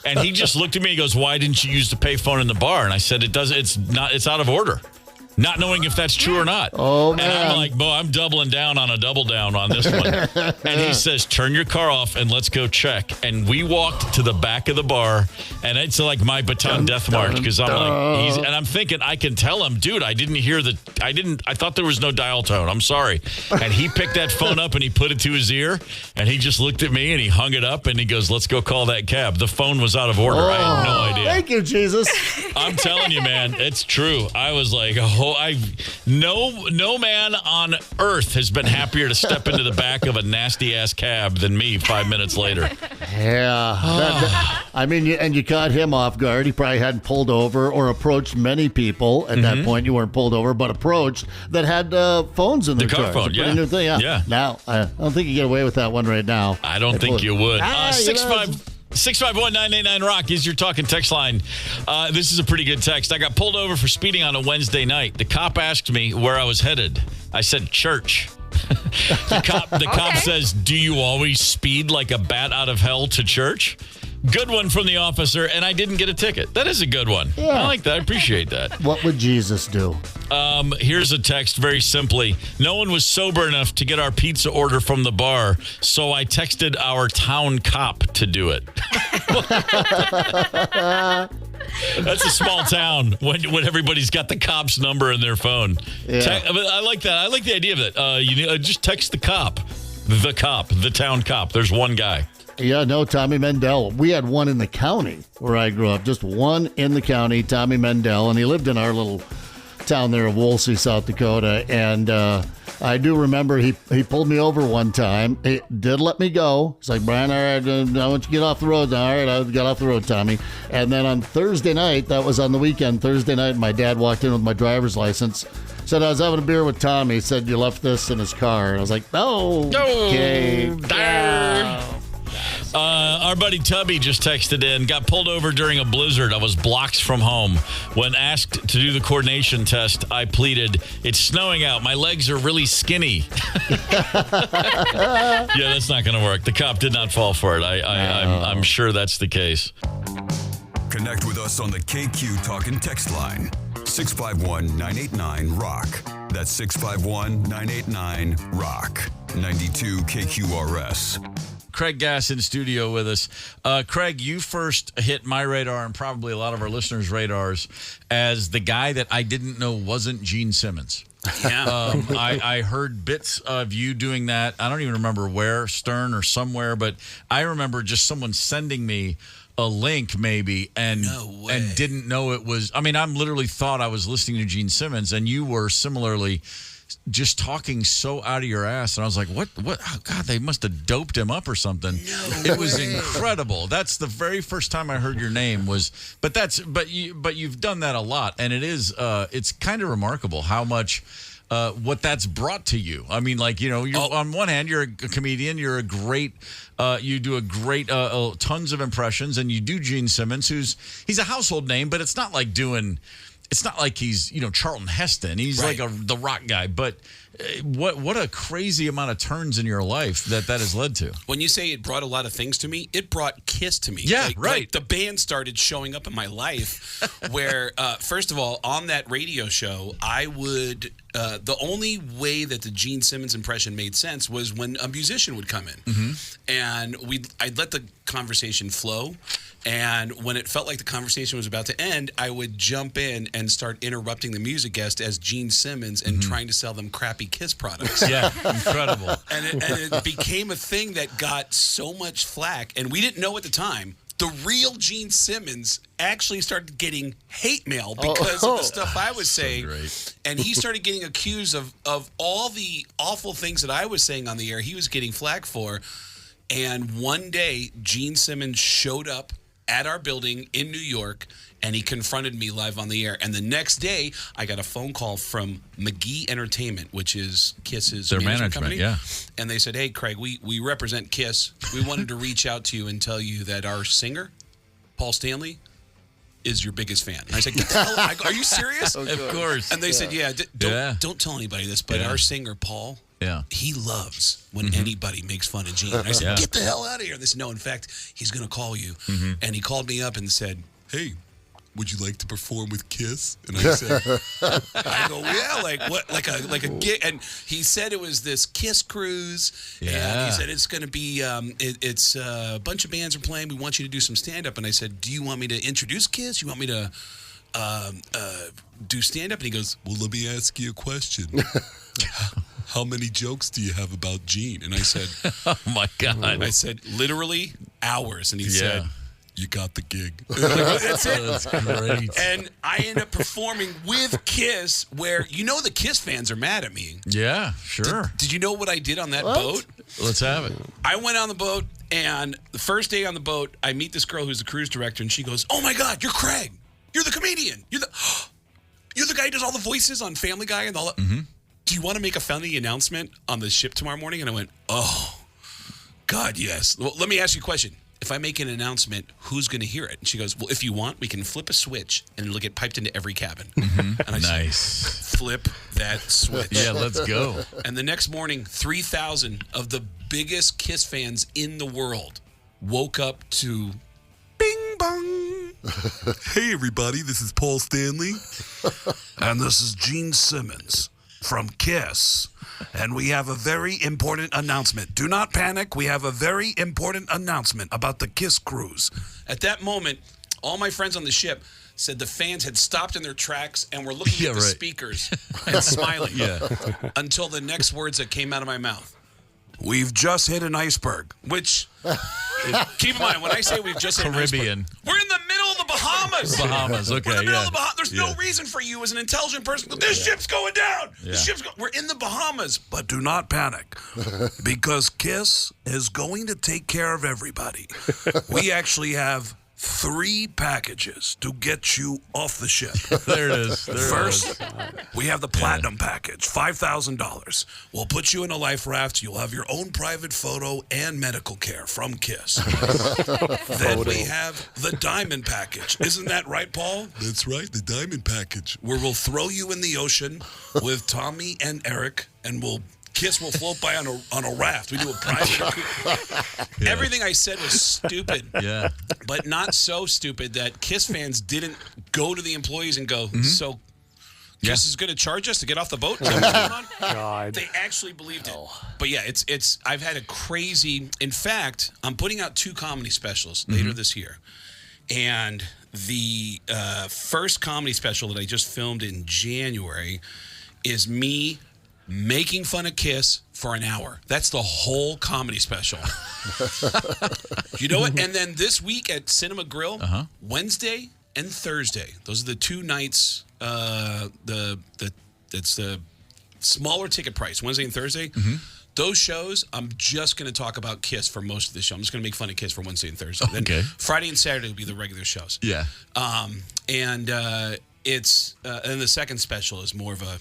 And he just looked at me and goes, "Why didn't you use the payphone in the bar?" And I said, it's out of order. Not knowing if that's true or not. Oh, man. And I'm like, I'm doubling down on a double down on this one. And he says, "Turn your car off and let's go check." And we walked to the back of the bar, and it's like my baton death march, because I'm like, and I'm thinking, I can tell him, "Dude, I didn't hear I thought there was no dial tone. I'm sorry." And he picked that phone up and he put it to his ear, and he just looked at me and he hung it up and he goes, "Let's go call that cab." The phone was out of order. I had no idea. Thank you, Jesus. I'm telling you, man, it's true. I was like, no man on earth has been happier to step into the back of a nasty ass cab than me 5 minutes later. Yeah. I mean, and you caught him off guard. He probably hadn't pulled over or approached many people at that point. You weren't pulled over, but approached that had phones in their car. The car phone, it's a pretty new thing, yeah. Now, I don't think you get away with that one right now. I don't think you would. 651-989-ROCK is your talking text line. This is a pretty good text. I got pulled over for speeding on a Wednesday night. The cop asked me where I was headed. I said, "Church." The cop says, "Do you always speed like a bat out of hell to church?" Good one from the officer, and I didn't get a ticket. That is a good one. Yeah. I like that. I appreciate that. What would Jesus do? Here's a text very simply. "No one was sober enough to get our pizza order from the bar, so I texted our town cop to do it." That's a small town when everybody's got the cop's number in their phone. Yeah. I like that. I like the idea of it. Just text the cop, the town cop. There's one guy. Yeah, no, Tommy Mendel. We had one in the county where I grew up, just one in the county, Tommy Mendel, and he lived in our little town there of Wolsey, South Dakota. And I do remember he pulled me over one time. He did let me go. He's like, Brian, all right, I want you to get off the road. All right, I got off the road, Tommy. And then on Thursday night, that was on the weekend, Thursday night, my dad walked in with my driver's license. Said I was having a beer with Tommy. He said you left this in his car. And I was like, no. Okay. Our buddy Tubby just texted in, got pulled over during a blizzard. I was blocks from home. When asked to do the coordination test, I pleaded, it's snowing out. My legs are really skinny. Yeah, that's not going to work. The cop did not fall for it. I'm sure that's the case. Connect with us on the KQ Talk and Text line. 651-989-ROCK. That's 651-989-ROCK. 92 KQRS. Craig Gass in studio with us. Craig, you first hit my radar and probably a lot of our listeners' radars as the guy that I didn't know wasn't Gene Simmons. Yeah. I heard bits of you doing that. I don't even remember where, Stern or somewhere, but I remember just someone sending me a link maybe and didn't know it was. I mean, I literally thought I was listening to Gene Simmons, and you were similarly just talking so out of your ass, and I was like, what oh God, they must have doped him up or something. It was incredible. That's the very first time I heard your name but you've done that a lot, and it is it's kind of remarkable how much what that's brought to you. I mean, like, you're on one hand, you're a comedian, you're a great you do a great tons of impressions, and you do Gene Simmons, he's a household name, but it's not like he's Charlton Heston. He's right. Like the rock guy. But what a crazy amount of turns in your life that has led to. When you say it brought a lot of things to me, it brought Kiss to me. Yeah, right. Like the band started showing up in my life where, first of all, on that radio show, I would the only way that the Gene Simmons impression made sense was when a musician would come in. Mm-hmm. And I'd let the conversation flow. And when it felt like the conversation was about to end, I would jump in and start interrupting the music guest as Gene Simmons and trying to sell them crappy Kiss products. Yeah, incredible. And it became a thing that got so much flack. And we didn't know at the time, the real Gene Simmons actually started getting hate mail because of the stuff I was saying. Great. And he started getting accused of all the awful things that I was saying on the air. He was getting flack for. And one day, Gene Simmons showed up at our building in New York, and he confronted me live on the air. And the next day, I got a phone call from McGee Entertainment, which is Kiss's management company. Yeah. And they said, hey, Craig, we represent Kiss. We wanted to reach out to you and tell you that our singer, Paul Stanley, is your biggest fan. And I said, get the hell, are you serious? Of course. And they said, don't tell anybody this, but our singer, Paul, he loves when anybody makes fun of Gene. And I said, get the hell out of here. And they said, no, in fact, he's going to call you. Mm-hmm. And he called me up and said, hey, would you like to perform with Kiss? And I said, I go, yeah, like what, like a gig. And he said it was this Kiss cruise. Yeah. And he said it's going to be, it's a bunch of bands are playing. We want you to do some stand-up. And I said, do you want me to introduce Kiss? You want me to do stand-up? And he goes, well, let me ask you a question. How many jokes do you have about Gene? And I said, oh my God. I said, literally hours. And he said, you got the gig. That's it. That's great. And I end up performing with Kiss where, the Kiss fans are mad at me. Yeah, sure. Did you know what I did on that boat? Let's have it. I went on the boat, and the first day on the boat, I meet this girl who's the cruise director, and she goes, oh my God, you're Craig. You're the comedian. You're the guy who does all the voices on Family Guy and all that. Mm-hmm. Do you want to make a funny announcement on the ship tomorrow morning? And I went, oh, God, yes. Well, let me ask you a question. If I make an announcement, who's going to hear it? And she goes, well, if you want, we can flip a switch and it'll get piped into every cabin. Mm-hmm. And I said, flip that switch. Yeah, let's go. And the next morning, 3,000 of the biggest Kiss fans in the world woke up to bing bong. Hey, everybody, this is Paul Stanley. And this is Gene Simmons from Kiss. And we have a very important announcement. Do not panic. We have a very important announcement about the Kiss cruise. At that moment, all my friends on the ship said the fans had stopped in their tracks and were looking at the speakers and smiling until the next words that came out of my mouth. we've just hit an iceberg, which, keep in mind, when I say we've just hit Caribbean. an iceberg, we're in the middle of the Bahamas. Bahamas, okay, We're in the middle of the yeah. Bahamas. There's no reason for you as an intelligent person to go, this ship's going down. Yeah. We're in the Bahamas. But do not panic, because KISS is going to take care of everybody. We actually have 3 packages to get you off the ship. There it is. First, we have the platinum package, $5,000. We'll put you in a life raft. You'll have your own private photo and medical care from KISS. Then we have the diamond package. Isn't that right, Paul? That's right, the diamond package. Where we'll throw you in the ocean with Tommy and Eric, and KISS will float by on a raft. We do a private. Everything I said was stupid. Yeah. But not so stupid that KISS fans didn't go to the employees and go, so KISS is going to charge us to get off the boat? Is that what's going on? God. They actually believed it. But yeah, it's. I've had a crazy. In fact, I'm putting out 2 comedy specials later this year, and the first comedy special that I just filmed in January is me making fun of KISS for an hour. That's the whole comedy special. You know what? And then this week at Cinema Grill, Wednesday and Thursday. Those are the 2 nights. It's the smaller ticket price, Wednesday and Thursday. Those shows, I'm just going to talk about KISS for most of the show. I'm just going to make fun of KISS for Wednesday and Thursday. Then Friday and Saturday will be the regular shows. Yeah. And the second special is more of a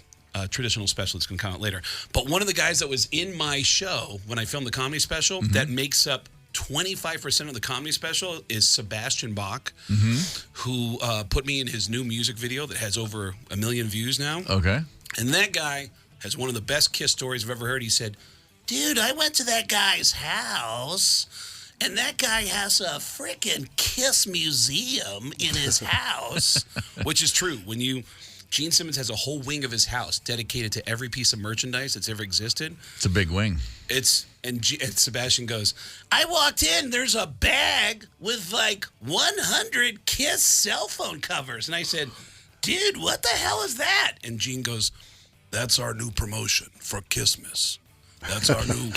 traditional special that's going to come out later. But one of the guys that was in my show when I filmed the comedy special that makes up 25% of the comedy special is Sebastian Bach, who put me in his new music video that has over 1 million views now. Okay. And that guy has one of the best KISS stories I've ever heard. He said, dude, I went to that guy's house, and that guy has a freaking KISS museum in his house, which is true. Gene Simmons has a whole wing of his house dedicated to every piece of merchandise that's ever existed. It's a big wing. And Sebastian goes, I walked in, there's a bag with like 100 KISS cell phone covers. And I said, dude, what the hell is that? And Gene goes, that's our new promotion for Kissmas. That's our new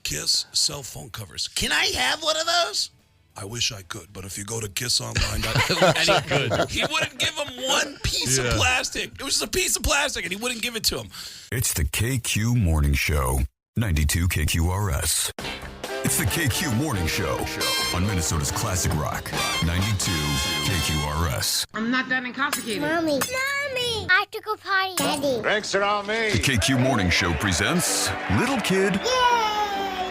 KISS cell phone covers. Can I have one of those? I wish I could, but if you go to kissonline.com, he wouldn't give him one piece of plastic. It was just a piece of plastic, and he wouldn't give it to him. It's the KQ Morning Show, 92 KQRS. It's the KQ Morning Show on Minnesota's Classic Rock, 92 KQRS. I'm not that intoxicated. Mommy, I have to go potty. Daddy. Drinks are on me. The KQ Morning Show presents Little Kid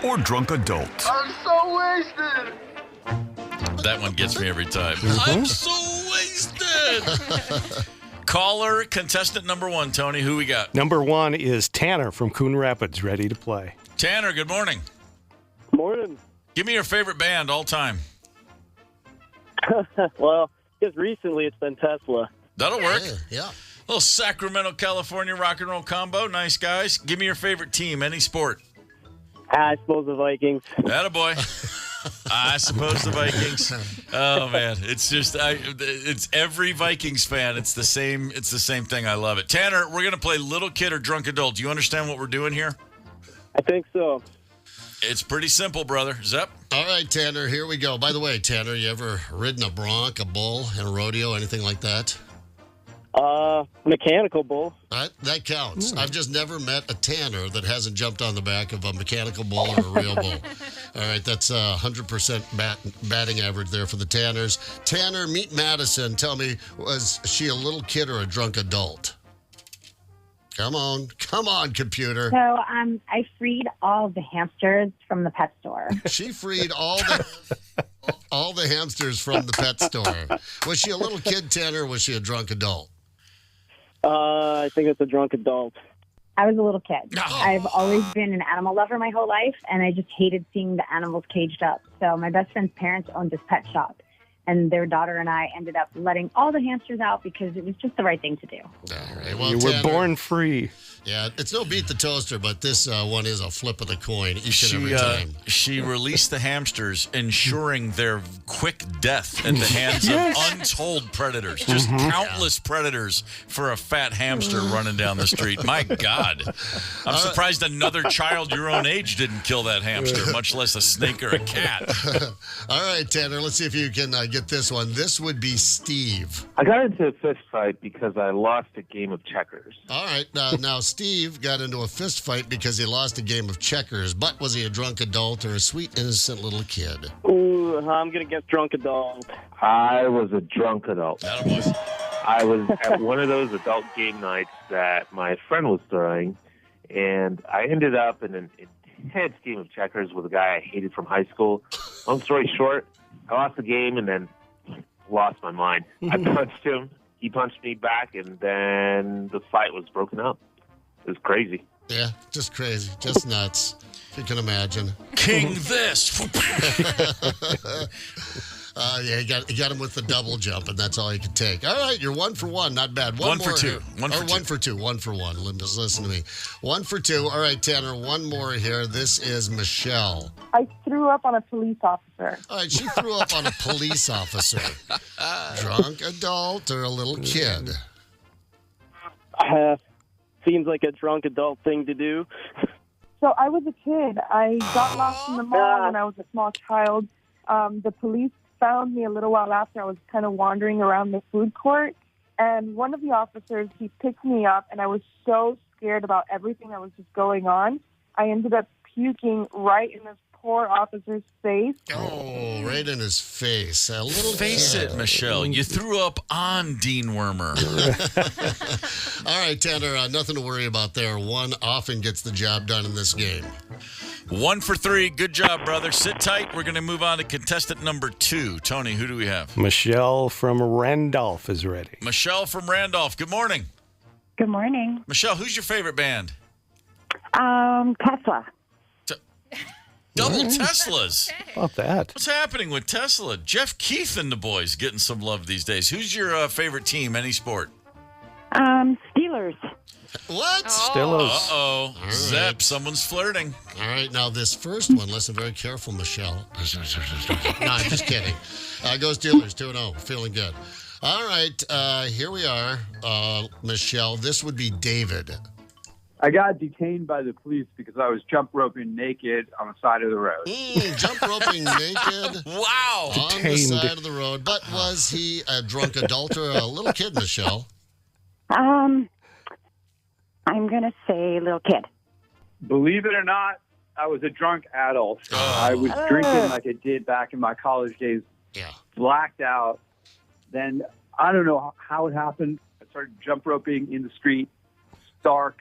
or Drunk Adult. I'm so wasted. That one gets me every time. I'm so wasted. Caller, contestant number 1, Tony. Who we got? Number 1 is Tanner from Coon Rapids, ready to play. Tanner, good morning. Morning. Give me your favorite band all time. Well, just recently it's been Tesla. That'll work. Yeah. Little Sacramento, California rock and roll combo. Nice guys. Give me your favorite team, any sport. I suppose the Vikings. Attaboy. I suppose the Vikings. Oh man, it's just it's every Vikings fan. It's the same thing. I love it. Tanner, we're gonna play Little Kid or Drunk Adult. Do you understand what we're doing here? I think so. It's pretty simple, brother. Zep. All right, Tanner, here we go. By the way, Tanner, you ever ridden a bronc, a bull, in a rodeo, anything like that? Mechanical bull. That counts. I've just never met a Tanner that hasn't jumped on the back of a mechanical bull or a real bull. All right, that's 100% batting average there for the Tanners. Tanner, meet Madison. Tell me, was she a little kid or a drunk adult? Come on, computer. So I freed all the hamsters from the pet store. She freed all the hamsters from the pet store. Was she a little kid, Tanner, or was she a drunk adult? I think it's a drunk adult. I was a little kid. I've always been an animal lover my whole life, and I just hated seeing the animals caged up. So my best friend's parents owned this pet shop, and their daughter and I ended up letting all the hamsters out because it was just the right thing to do. All right. Well, you were born free. Yeah, it's no beat the toaster, but this one is a flip of the coin each and every time. She released the hamsters, ensuring their quick death at the hands of untold predators. Just countless predators for a fat hamster running down the street. My God. I'm surprised another child your own age didn't kill that hamster, much less a snake or a cat. All right, Tanner, let's see if you can get this one. This would be Steve. I got into a fist fight because I lost a game of checkers. All right, now Steve got into a fist fight because he lost a game of checkers, but was he a drunk adult or a sweet, innocent little kid? Ooh, I'm going to guess drunk adult. I was a drunk adult. I was at one of those adult game nights that my friend was throwing, and I ended up in an intense game of checkers with a guy I hated from high school. Long story short, I lost the game and then lost my mind. I punched him. He punched me back, and then the fight was broken up. It was crazy. Yeah, just crazy. Just nuts. If you can imagine. King this. Yeah, he got him with the double jump, and that's all he could take. All right, you're 1 for 1. Not bad. One more for two. here. One for two. 1 for 2. 1 for 1. Just listen to me. 1 for 2. All right, Tanner, one more here. This is Michelle. I threw up on a police officer. All right, she threw up on a police officer. Drunk adult or a little kid? Seems like a drunk adult thing to do. So I was a kid. I got lost in the mall when I was a small child. The police found me a little while after. I was kind of wandering around the food court, and one of the officers, he picked me up, and I was so scared about everything that was just going on. I ended up puking right in this poor officer's face. Oh, right in his face. A little Face kid. it, Michelle. You threw up on Dean Wormer. All right, Tanner, nothing to worry about there. One often gets the job done in this game. 1 for 3. Good job, brother. Sit tight. We're going to move on to contestant number 2. Tony, who do we have? Michelle from Randolph is ready. Michelle from Randolph. Good morning. Good morning. Michelle, who's your favorite band? Tesla. Double Teslas. How about that? What's happening with Tesla? Jeff Keith and the boys getting some love these days. Who's your favorite team, any sport? Steelers. What? Steelers. Uh-oh. Right. Zep, someone's flirting. All right, now this first one, listen very careful, Michelle. No, I'm just kidding. Go Steelers, 2-0. Feeling good. All right, here we are. Michelle, this would be David. I got detained by the police because I was jump roping naked on the side of the road. Jump roping naked. Wow. On the side of the road. But was he a drunk adult or a little kid, Michelle? I'm going to say little kid. Believe it or not, I was a drunk adult. I was drinking like I did back in my college days. Yeah. Blacked out. Then, I don't know how it happened. I started jump roping in the street. Stark.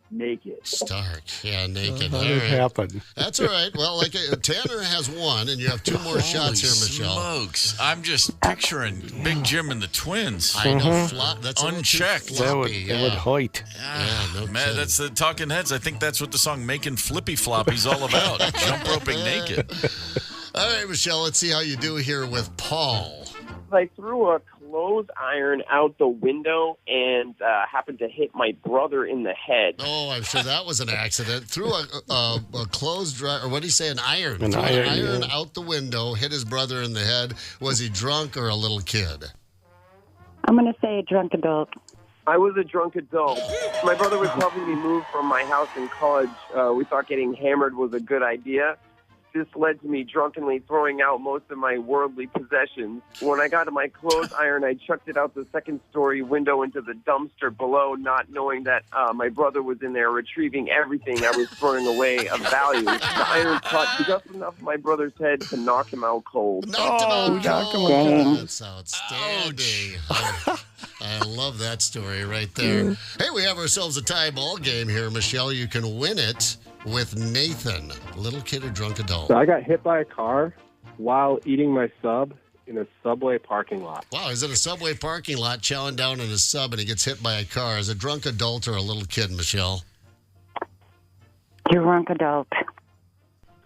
Naked. Stark. Yeah, naked. How All did it right. happen? That's all right. Well, Tanner has one, and you have 2 more shots here, Michelle. Smokes. I'm just picturing Big Jim and the twins. I know. That's unchecked. That would hoit. Yeah, no Man, kidding. that's the Talking Heads. I think that's what the song Making Flippy Floppy's all about. Jump roping naked. All right, Michelle, let's see how you do here with Paul. I threw a clothes iron out the window and happened to hit my brother in the head. Oh, I'm sure that was an accident. Threw a clothes dryer, or what did he say, an iron? An Threw iron, yeah. out the window, hit his brother in the head. Was he drunk or a little kid? I'm going to say drunk adult. I was a drunk adult. My brother was helping me move from my house in college. We thought getting hammered was a good idea. This led to me drunkenly throwing out most of my worldly possessions. When I got to my clothes iron, I chucked it out the second-story window into the dumpster below, not knowing that my brother was in there retrieving everything I was throwing away of value. The iron caught just enough of my brother's head to knock him out cold. Knocked him out cold. That's outstanding. I love that story right there. Hey, we have ourselves a tie ball game here, Michelle. You can win it with Nathan, little kid or drunk adult. So I got hit by a car while eating my sub in a Subway parking lot. Wow, he's in a Subway parking lot chowing down on his sub and he gets hit by a car. Is a drunk adult or a little kid, Michelle? Drunk adult.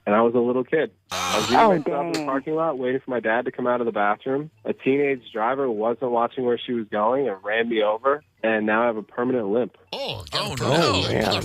And I was a little kid. I was eating my sub in the parking lot waiting for my dad to come out of the bathroom. A teenage driver wasn't watching where she was going and ran me over. and now I have a permanent limp. Oh, no. Man.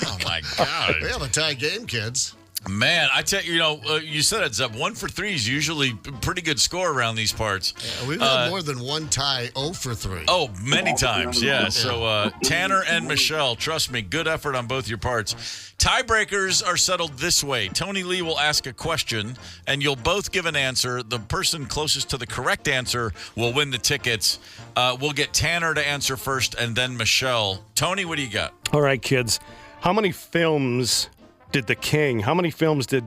Oh, my God. We have a tie game, kids. Man, I tell you, you said it's up 1 for 3 is usually a pretty good score around these parts. Yeah, we've had more than one tie, 0 for 3. Oh, many times, yeah. So Tanner and Michelle, trust me, good effort on both your parts. Tiebreakers are settled this way. Tony Lee will ask a question, and you'll both give an answer. The person closest to the correct answer will win the tickets. We'll get Tanner to answer first, and then Michelle. Tony, what do you got? All right, kids. How many films did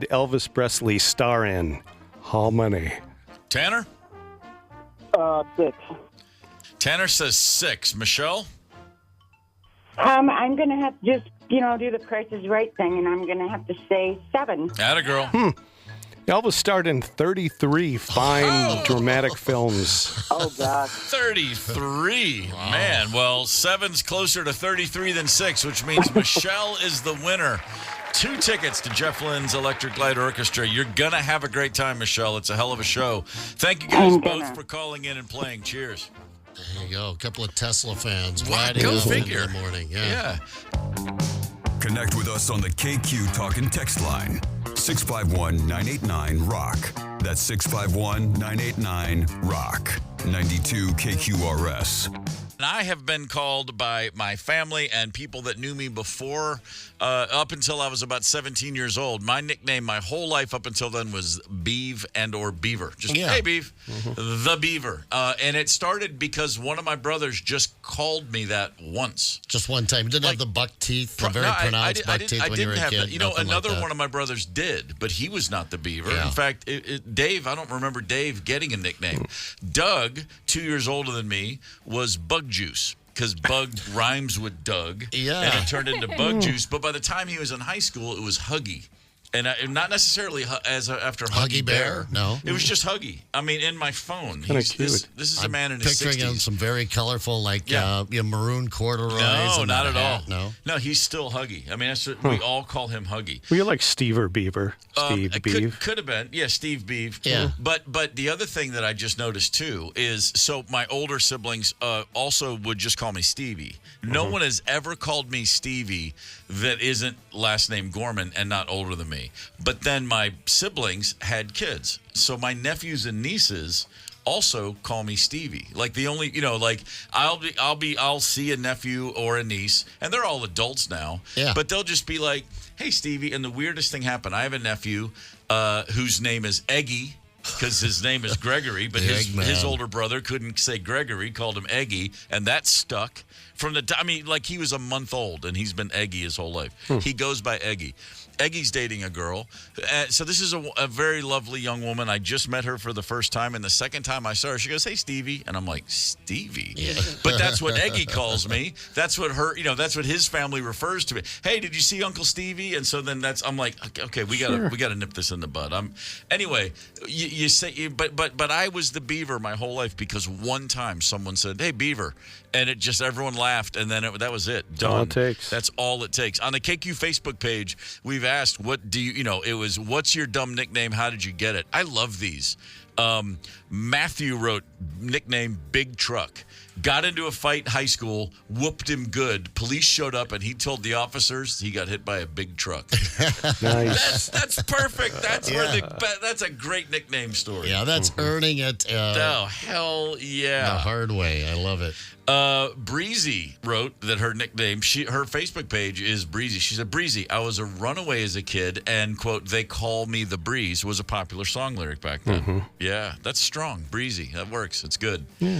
Elvis Presley star in? How many? Tanner? 6. Tanner says 6. Michelle? I'm going to have to just, do the Price is Right thing, and I'm going to have to say 7. Atta girl. Elvis starred in 33 fine dramatic films. Oh, God. 33. Wow. Man, well, 7's closer to 33 than 6, which means Michelle is the winner. 2 tickets to Jeff Lynne's Electric Light Orchestra. You're going to have a great time, Michelle. It's a hell of a show. Thank you guys both for calling in and playing. Cheers. There you go. A couple of Tesla fans. Go figure. In the morning. Yeah. Connect with us on the KQ Talk and Text line. 651-989-ROCK. That's 651-989-ROCK. 92 KQRS. I have been called by my family and people that knew me before, up until I was about 17 years old. My nickname my whole life up until then was Beav and or Beaver. Just, hey, Beav. Mm-hmm. The Beaver. And it started because one of my brothers just called me that once. Just one time. You didn't have the buck teeth, the very pronounced buck teeth when you were a kid? Another one of my brothers did, but he was not the Beaver. Yeah. In fact, Dave, I don't remember Dave getting a nickname. Doug, 2 years older than me, was Bug Juice, because Bug rhymes with Doug. Yeah. And it turned into Bug Juice. But by the time he was in high school, it was Huggy. And not necessarily after Huggy Bear. No. It was just Huggy. I mean, in my phone. This is a man in his 60s. Picturing him some very colorful, maroon corduroys. No, not at all. No, he's still Huggy. I mean, that's what we all call him Huggy. Were you like Steve or Beaver? Steve Beav? Could have been. Yeah, Steve Beav. Yeah. But the other thing that I just noticed, too, is so my older siblings also would just call me Stevie. No one has ever called me Stevie that isn't last name Gorman and not older than me. But then my siblings had kids. So my nephews and nieces also call me Stevie. Like the only, I'll see a nephew or a niece, and they're all adults now. Yeah. But they'll just be like, hey, Stevie. And the weirdest thing happened. I have a nephew whose name is Eggy, because his name is Gregory, but his older brother couldn't say Gregory, called him Eggy, and that stuck. He was a month old, and he's been Eggy his whole life. He goes by Eggy. Eggy's dating a girl. So this is a very lovely young woman. I just met her for the first time, and the second time I saw her, she goes, hey, Stevie. And I'm like, Stevie? Yeah. But that's what Eggy calls me. That's what that's what his family refers to me. Hey, did you see Uncle Stevie? And so then I'm like, okay, we gotta nip this in the bud. Anyway, you say, but I was the Beaver my whole life because one time someone said, hey, Beaver. And it just, everyone laughed, and then that was it. Done. All it takes. That's all it takes. On the KQ Facebook page, we've asked, what's your dumb nickname? How did you get it? I love these. Matthew wrote, nickname Big Truck. Got into a fight in high school, whooped him good. Police showed up, and he told the officers he got hit by a big truck. Nice. That's perfect. That's that's a great nickname story. Yeah, that's earning it. Oh, hell yeah. The hard way. I love it. Breezy wrote that her nickname, her Facebook page is Breezy. She said, Breezy, I was a runaway as a kid, and, quote, they call me the Breeze was a popular song lyric back then. Yeah, that's strong. Breezy. That works. It's good. Yeah.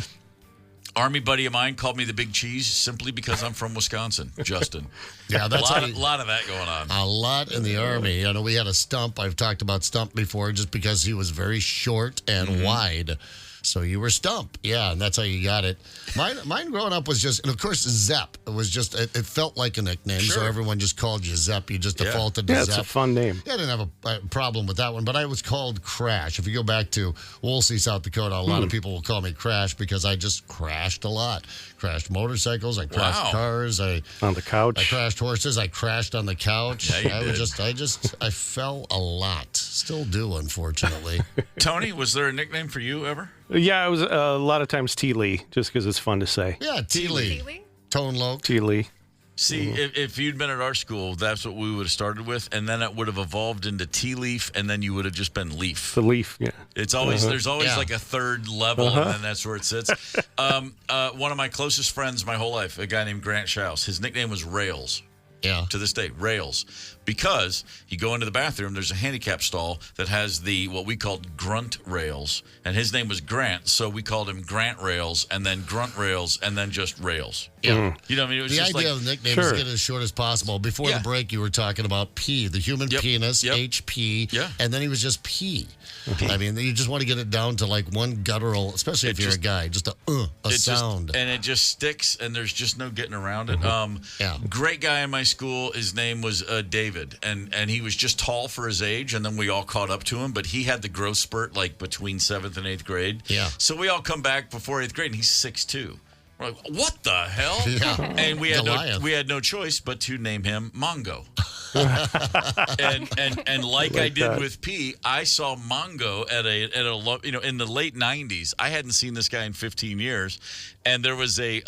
Army buddy of mine called me the Big Cheese simply because I'm from Wisconsin, Justin. Yeah, that's a lot of that going on. A lot in the Army. We had a Stump. I've talked about Stump before just because he was very short and wide. So you were Stump. Yeah, and that's how you got it. Mine growing up was just, and of course, Zepp. It was just, it felt like a nickname, so everyone just called you Zepp. You just defaulted to Zepp. Yeah, it's a fun name. Yeah, I didn't have a problem with that one, but I was called Crash. If you go back to Woolsey, South Dakota, a lot of people will call me Crash because I just crashed a lot. Crashed motorcycles, I crashed cars, on the couch. I crashed horses, I crashed on the couch. Yeah, I fell a lot. Still do, unfortunately. Tony, was there a nickname for you ever? Yeah, it was a lot of times T. Lee, just because it's fun to say. Yeah, T. Lee. Tone low. T. Lee. See, if you'd been at our school, that's what we would have started with, and then it would have evolved into tea leaf, and then you would have just been leaf. The leaf, yeah. It's always there's always like a third level, and then that's where it sits. One of my closest friends my whole life, a guy named Grant Schaus, his nickname was Rails. Yeah. To this day, Rails. Because you go into the bathroom, there's a handicap stall that has what we called grunt rails. And his name was Grant, so we called him Grant Rails, and then Grunt Rails, and then just Rails. Yeah. You know what I mean? It was the just idea of the nickname is to get it as short as possible. Before the break, you were talking about P, the human penis, HP, and then he was just P. I mean, you just want to get it down to like one guttural, especially if you're a guy, just a sound. And it just sticks, and there's just no getting around it. Great guy in my school. His name was David, and he was just tall for his age, and then we all caught up to him, but he had the growth spurt like between 7th and 8th grade. Yeah. So we all come back before 8th grade, and he's 6'2". We're like, what the hell? Yeah. And we had no choice but to name him Mongo. and like I did with P, I saw Mongo at a in the late 90s. I hadn't seen this guy in 15 years, and there was a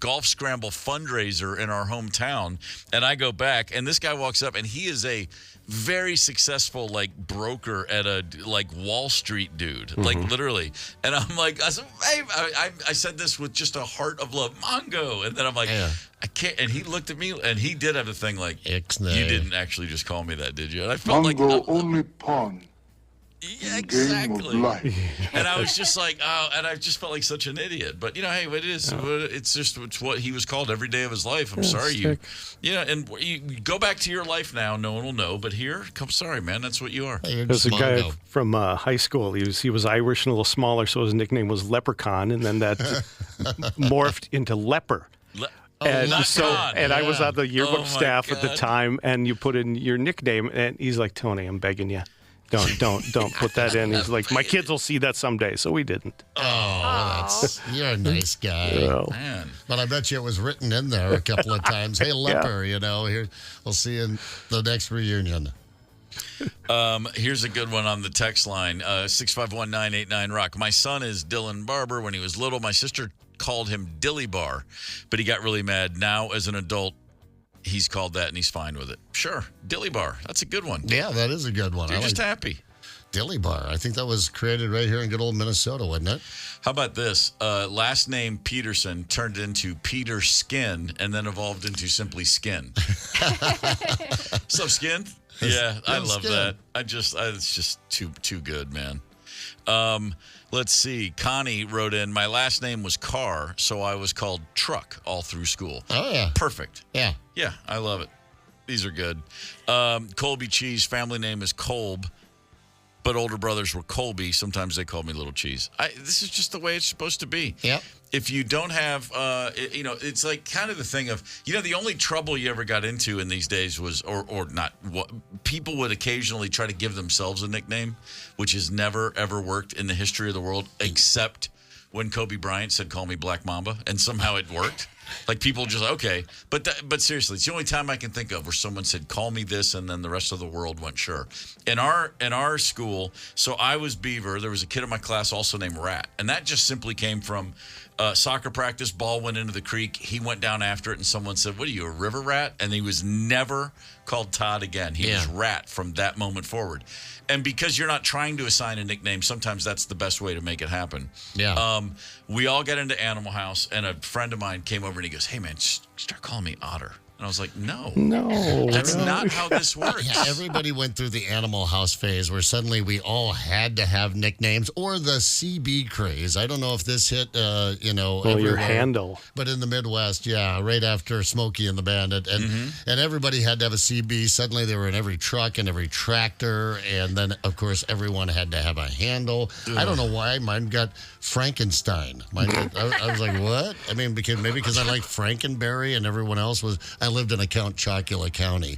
golf scramble fundraiser in our hometown, and I go back, and this guy walks up, and he is a very successful broker at a Wall Street dude, literally. And I'm like, I said, hey, I said this with just a heart of love, Mongo. And then I'm like, I can't. And he looked at me, and he did have a thing like, Ixnay. You didn't actually just call me that, did you? And I felt Mongo only pawn. Yeah, exactly. And I was just like, and I just felt like such an idiot. But hey, it is. It's what he was called every day of his life. I'm sorry, and you go back to your life now. No one will know. But here, sorry, man, that's what you are. There's a guy from high school. He was Irish and a little smaller, so his nickname was Leprechaun, and then that morphed into Leper. And I was on the yearbook staff at the time, and you put in your nickname, and he's like, Tony, I'm begging you. Don't put that in. He's like, my kids will see that someday, so we didn't. You're a nice guy. Man. But I bet you it was written in there a couple of times. Hey, Leper, here, we'll see you in the next reunion. Here's a good one on the text line, 651-989-ROCK. My son is Dylan Barber. When he was little, my sister called him Dilly Bar, but he got really mad. Now, as an adult, he's called that, and he's fine with it. Sure, Dilly Bar. That's a good one. Yeah, that is a good one. You're just happy. Dilly Bar. I think that was created right here in good old Minnesota, wasn't it? How about this? Last name Peterson turned into Peter Skin, and then evolved into simply Skin. What's up, Skin? Yeah, I love that. It's just too good, man. Let's see. Connie wrote in, my last name was Carr, so I was called Truck all through school. Oh, yeah. Perfect. Yeah. Yeah, I love it. These are good. Colby Cheese, family name is Kolb, but older brothers were Colby. Sometimes they called me Little Cheese. This is just the way it's supposed to be. Yep. If you don't have, it's like kind of the thing of, the only trouble you ever got into in these days was, or not, people would occasionally try to give themselves a nickname, which has never, ever worked in the history of the world, except when Kobe Bryant said, call me Black Mamba, and somehow it worked. Like people just, okay. But seriously, it's the only time I can think of where someone said, call me this, and then the rest of the world went, sure. In our school, so I was Beaver. There was a kid in my class also named Rat. And that just simply came from soccer practice. Ball went into the creek. He went down after it, and someone said, what are you, a river rat? And he was never called Todd again. He was Rat from that moment forward. And because you're not trying to assign a nickname, sometimes that's the best way to make it happen. Yeah. We all got into Animal House, and a friend of mine came over and he goes, hey, man, start calling me Otter. And I was like, no, that's not how this works. Yeah, everybody went through the Animal House phase where suddenly we all had to have nicknames, or the CB craze. I don't know if this hit, your handle. But in the Midwest, right after Smokey and the Bandit. And everybody had to have a CB. Suddenly they were in every truck and every tractor. And then, of course, everyone had to have a handle. Ugh. I don't know why. Mine got Frankenstein. I was like, what? I mean, because I like Frankenberry, and everyone else was... I lived in Chocula County,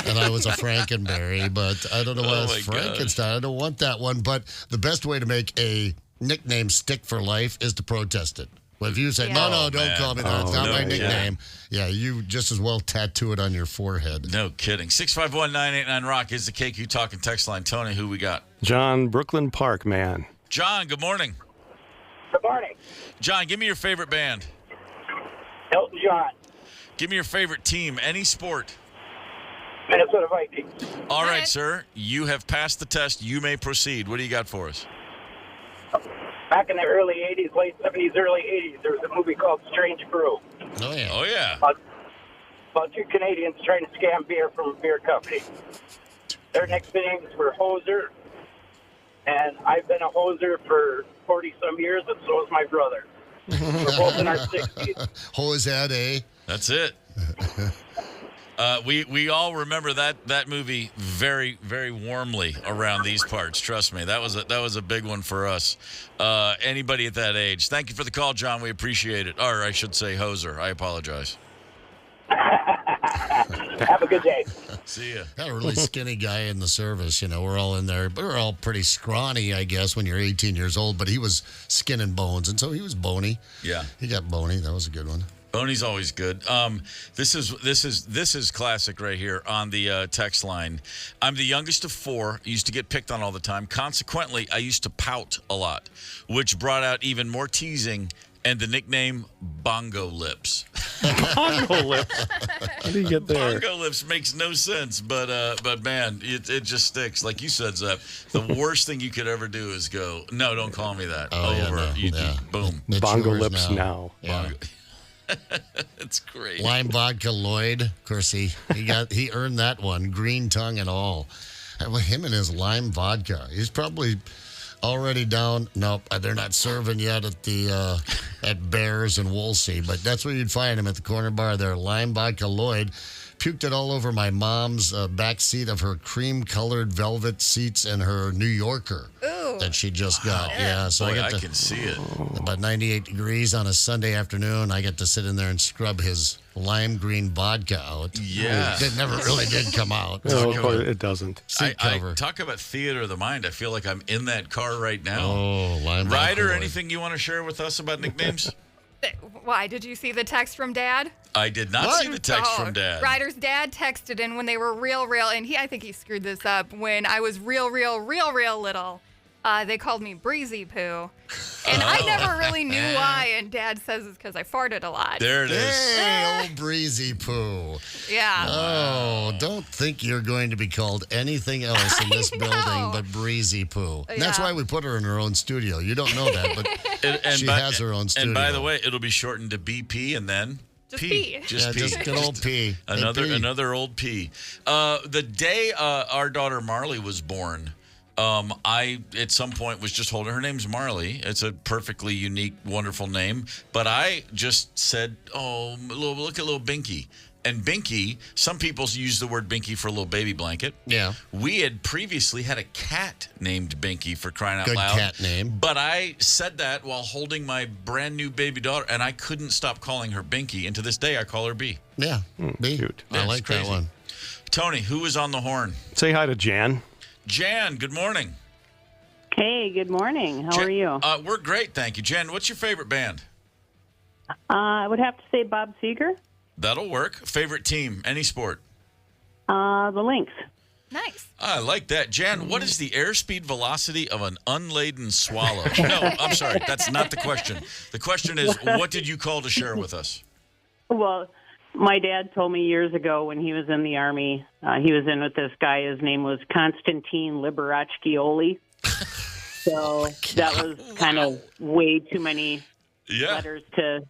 and I was a Frankenberry, but I don't know why it's Frankenstein. I don't want that one. But the best way to make a nickname stick for life is to protest it. Well, if you say, no, don't call me that. It's not my nickname. Yeah. You just as well tattoo it on your forehead. No kidding. 651-989-ROCK is the KQ Talking text line. Tony, who we got? John, Brooklyn Park, man. John, good morning. Good morning. John, give me your favorite band. Elton John. Give me your favorite team, any sport. Minnesota Vikings. All right, sir. You have passed the test. You may proceed. What do you got for us? Back in the early 80s, late 70s, early 80s, there was a movie called Strange Brew. Oh, yeah. Oh, yeah. About two Canadians trying to scam beer from a beer company. Their nicknames were Hoser, and I've been a Hoser for 40-some years, and so is my brother. We're both in our 60s. Hosed, eh? That's it. We all remember that movie very, very warmly around these parts. Trust me, that was a big one for us. Anybody at that age. Thank you for the call, John. We appreciate it. Or I should say, Hoser. I apologize. Have a good day. See ya. Got a really skinny guy in the service. We're all in there. But we're all pretty scrawny, I guess, when you're 18 years old. But he was skin and bones, and so he was bony. Yeah, he got bony. That was a good one. Boney's always good. This is classic right here on the text line. I'm the youngest of four. I used to get picked on all the time. Consequently, I used to pout a lot, which brought out even more teasing and the nickname Bongo Lips. Bongo Lips? How do you get there? Bongo Lips makes no sense, but man, it just sticks. Like you said, Zep, the worst thing you could ever do is go, no, don't call me that. Over. Boom. It's Bongo Lips now. Yeah. It's great. Lime vodka Lloyd. Of course, he earned that one, green tongue and all. Him and his lime vodka. He's probably already down. Nope, they're not serving yet at the at Bears and Woolsey, but that's where you'd find him at the corner bar there. Lime vodka Lloyd. Puked it all over my mom's back seat of her cream-colored velvet seats and her New Yorker that she just got. Yeah, so I can see it. About 98 degrees on a Sunday afternoon. I get to sit in there and scrub his lime green vodka out. Yeah. It never really did come out. No, it doesn't. Seat cover. I talk about theater of the mind. I feel like I'm in that car right now. Oh, lime vodka Ryder, Lloyd. anything you want to share with us about nicknames? Why? Did you see the text from Dad? I did not see the text from Dad. Ryder's dad texted in when they were real, and I think he screwed this up. When I was real little, they called me Breezy Poo. And I never really knew why, and Dad says it's because I farted a lot. There it is. Hey, old Breezy Poo. Yeah. Oh, don't think you're going to be called anything else in this building but Breezy Poo. And that's why we put her in her own studio. You don't know that, but she has her own studio. And by the way, it'll be shortened to BP and then just P. Just P. Just good old P. Another old P. The day our daughter Marley was born, I, at some point, was just holding her name's Marley. It's a perfectly unique, wonderful name. But I just said, look at little Binky. And Binky, some people use the word Binky for a little baby blanket. Yeah. We had previously had a cat named Binky, for crying out Good loud. cat name. But I said that while holding my brand new baby daughter, and I couldn't stop calling her Binky. And to this day, I call her B. Yeah, B. Cute. I like that one. Tony, who is on the horn? Say hi to Jan. Jan, good morning. Hey, good morning. How are you? We're great, thank you. Jan, what's your favorite band? I would have to say Bob Seger. That'll work. Favorite team, any sport? The Lynx. Nice. I like that. Jan, what is the airspeed velocity of an unladen swallow? No, I'm sorry. That's not the question. The question is, what did you call to share with us? Well, my dad told me years ago when he was in the Army, he was in with this guy. His name was Constantine Liberaccioli. So that was kind of way too many letters to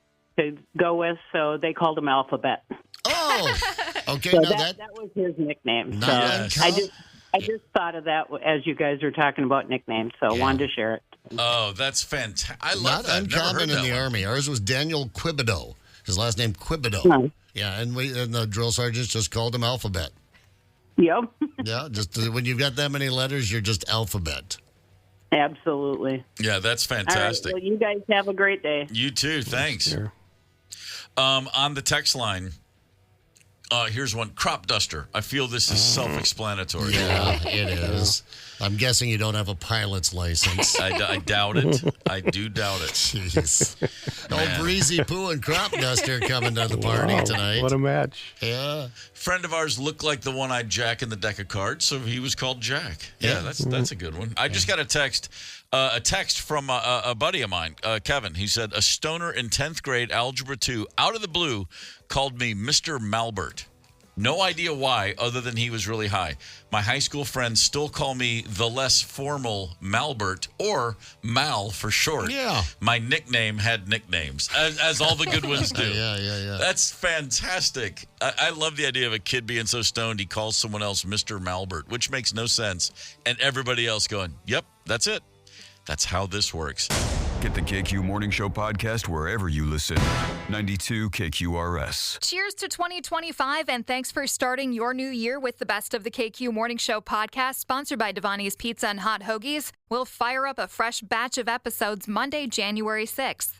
go with, so they called him Alphabet. Oh, okay. So now that was his nickname. So Nice. I just thought of that as you guys were talking about nicknames, so I wanted to share it. Oh, that's fantastic. I love Not that. Never uncommon heard in that the one. Army. Ours was Daniel Quibido. His last name Quibido. Nice. Yeah, and the drill sergeants just called him Alphabet. Yep. Yeah, just when you've got that many letters, you're just Alphabet. Absolutely. Yeah, that's fantastic. All right, well, you guys have a great day. You too. Thanks. On the text line, Here's one. Crop duster. I feel this is self-explanatory. Yeah, it is. I'm guessing you don't have a pilot's license. I doubt it. I do doubt it. Jeez. No Breezy Poo and Crop Duster coming to the party tonight. What a match. Yeah. Friend of ours looked like the one-eyed Jack in the deck of cards, so he was called Jack. Yeah, that's a good one. I just got a text from a buddy of mine, Kevin. He said, a stoner in 10th grade Algebra 2, out of the blue, called me Mr. Malbert. No idea why, other than he was really high. My high school friends still call me the less formal Malbert, or Mal for short. Yeah. My nickname had nicknames, as all the good ones do. Yeah. That's fantastic. I love the idea of a kid being so stoned he calls someone else Mr. Malbert, which makes no sense. And everybody else going, yep, that's it. That's how this works. Get the KQ Morning Show podcast wherever you listen. 92 KQRS. Cheers to 2025, and thanks for starting your new year with the best of the KQ Morning Show podcast, sponsored by Devani's Pizza and Hot Hoagies. We'll fire up a fresh batch of episodes Monday, January 6th.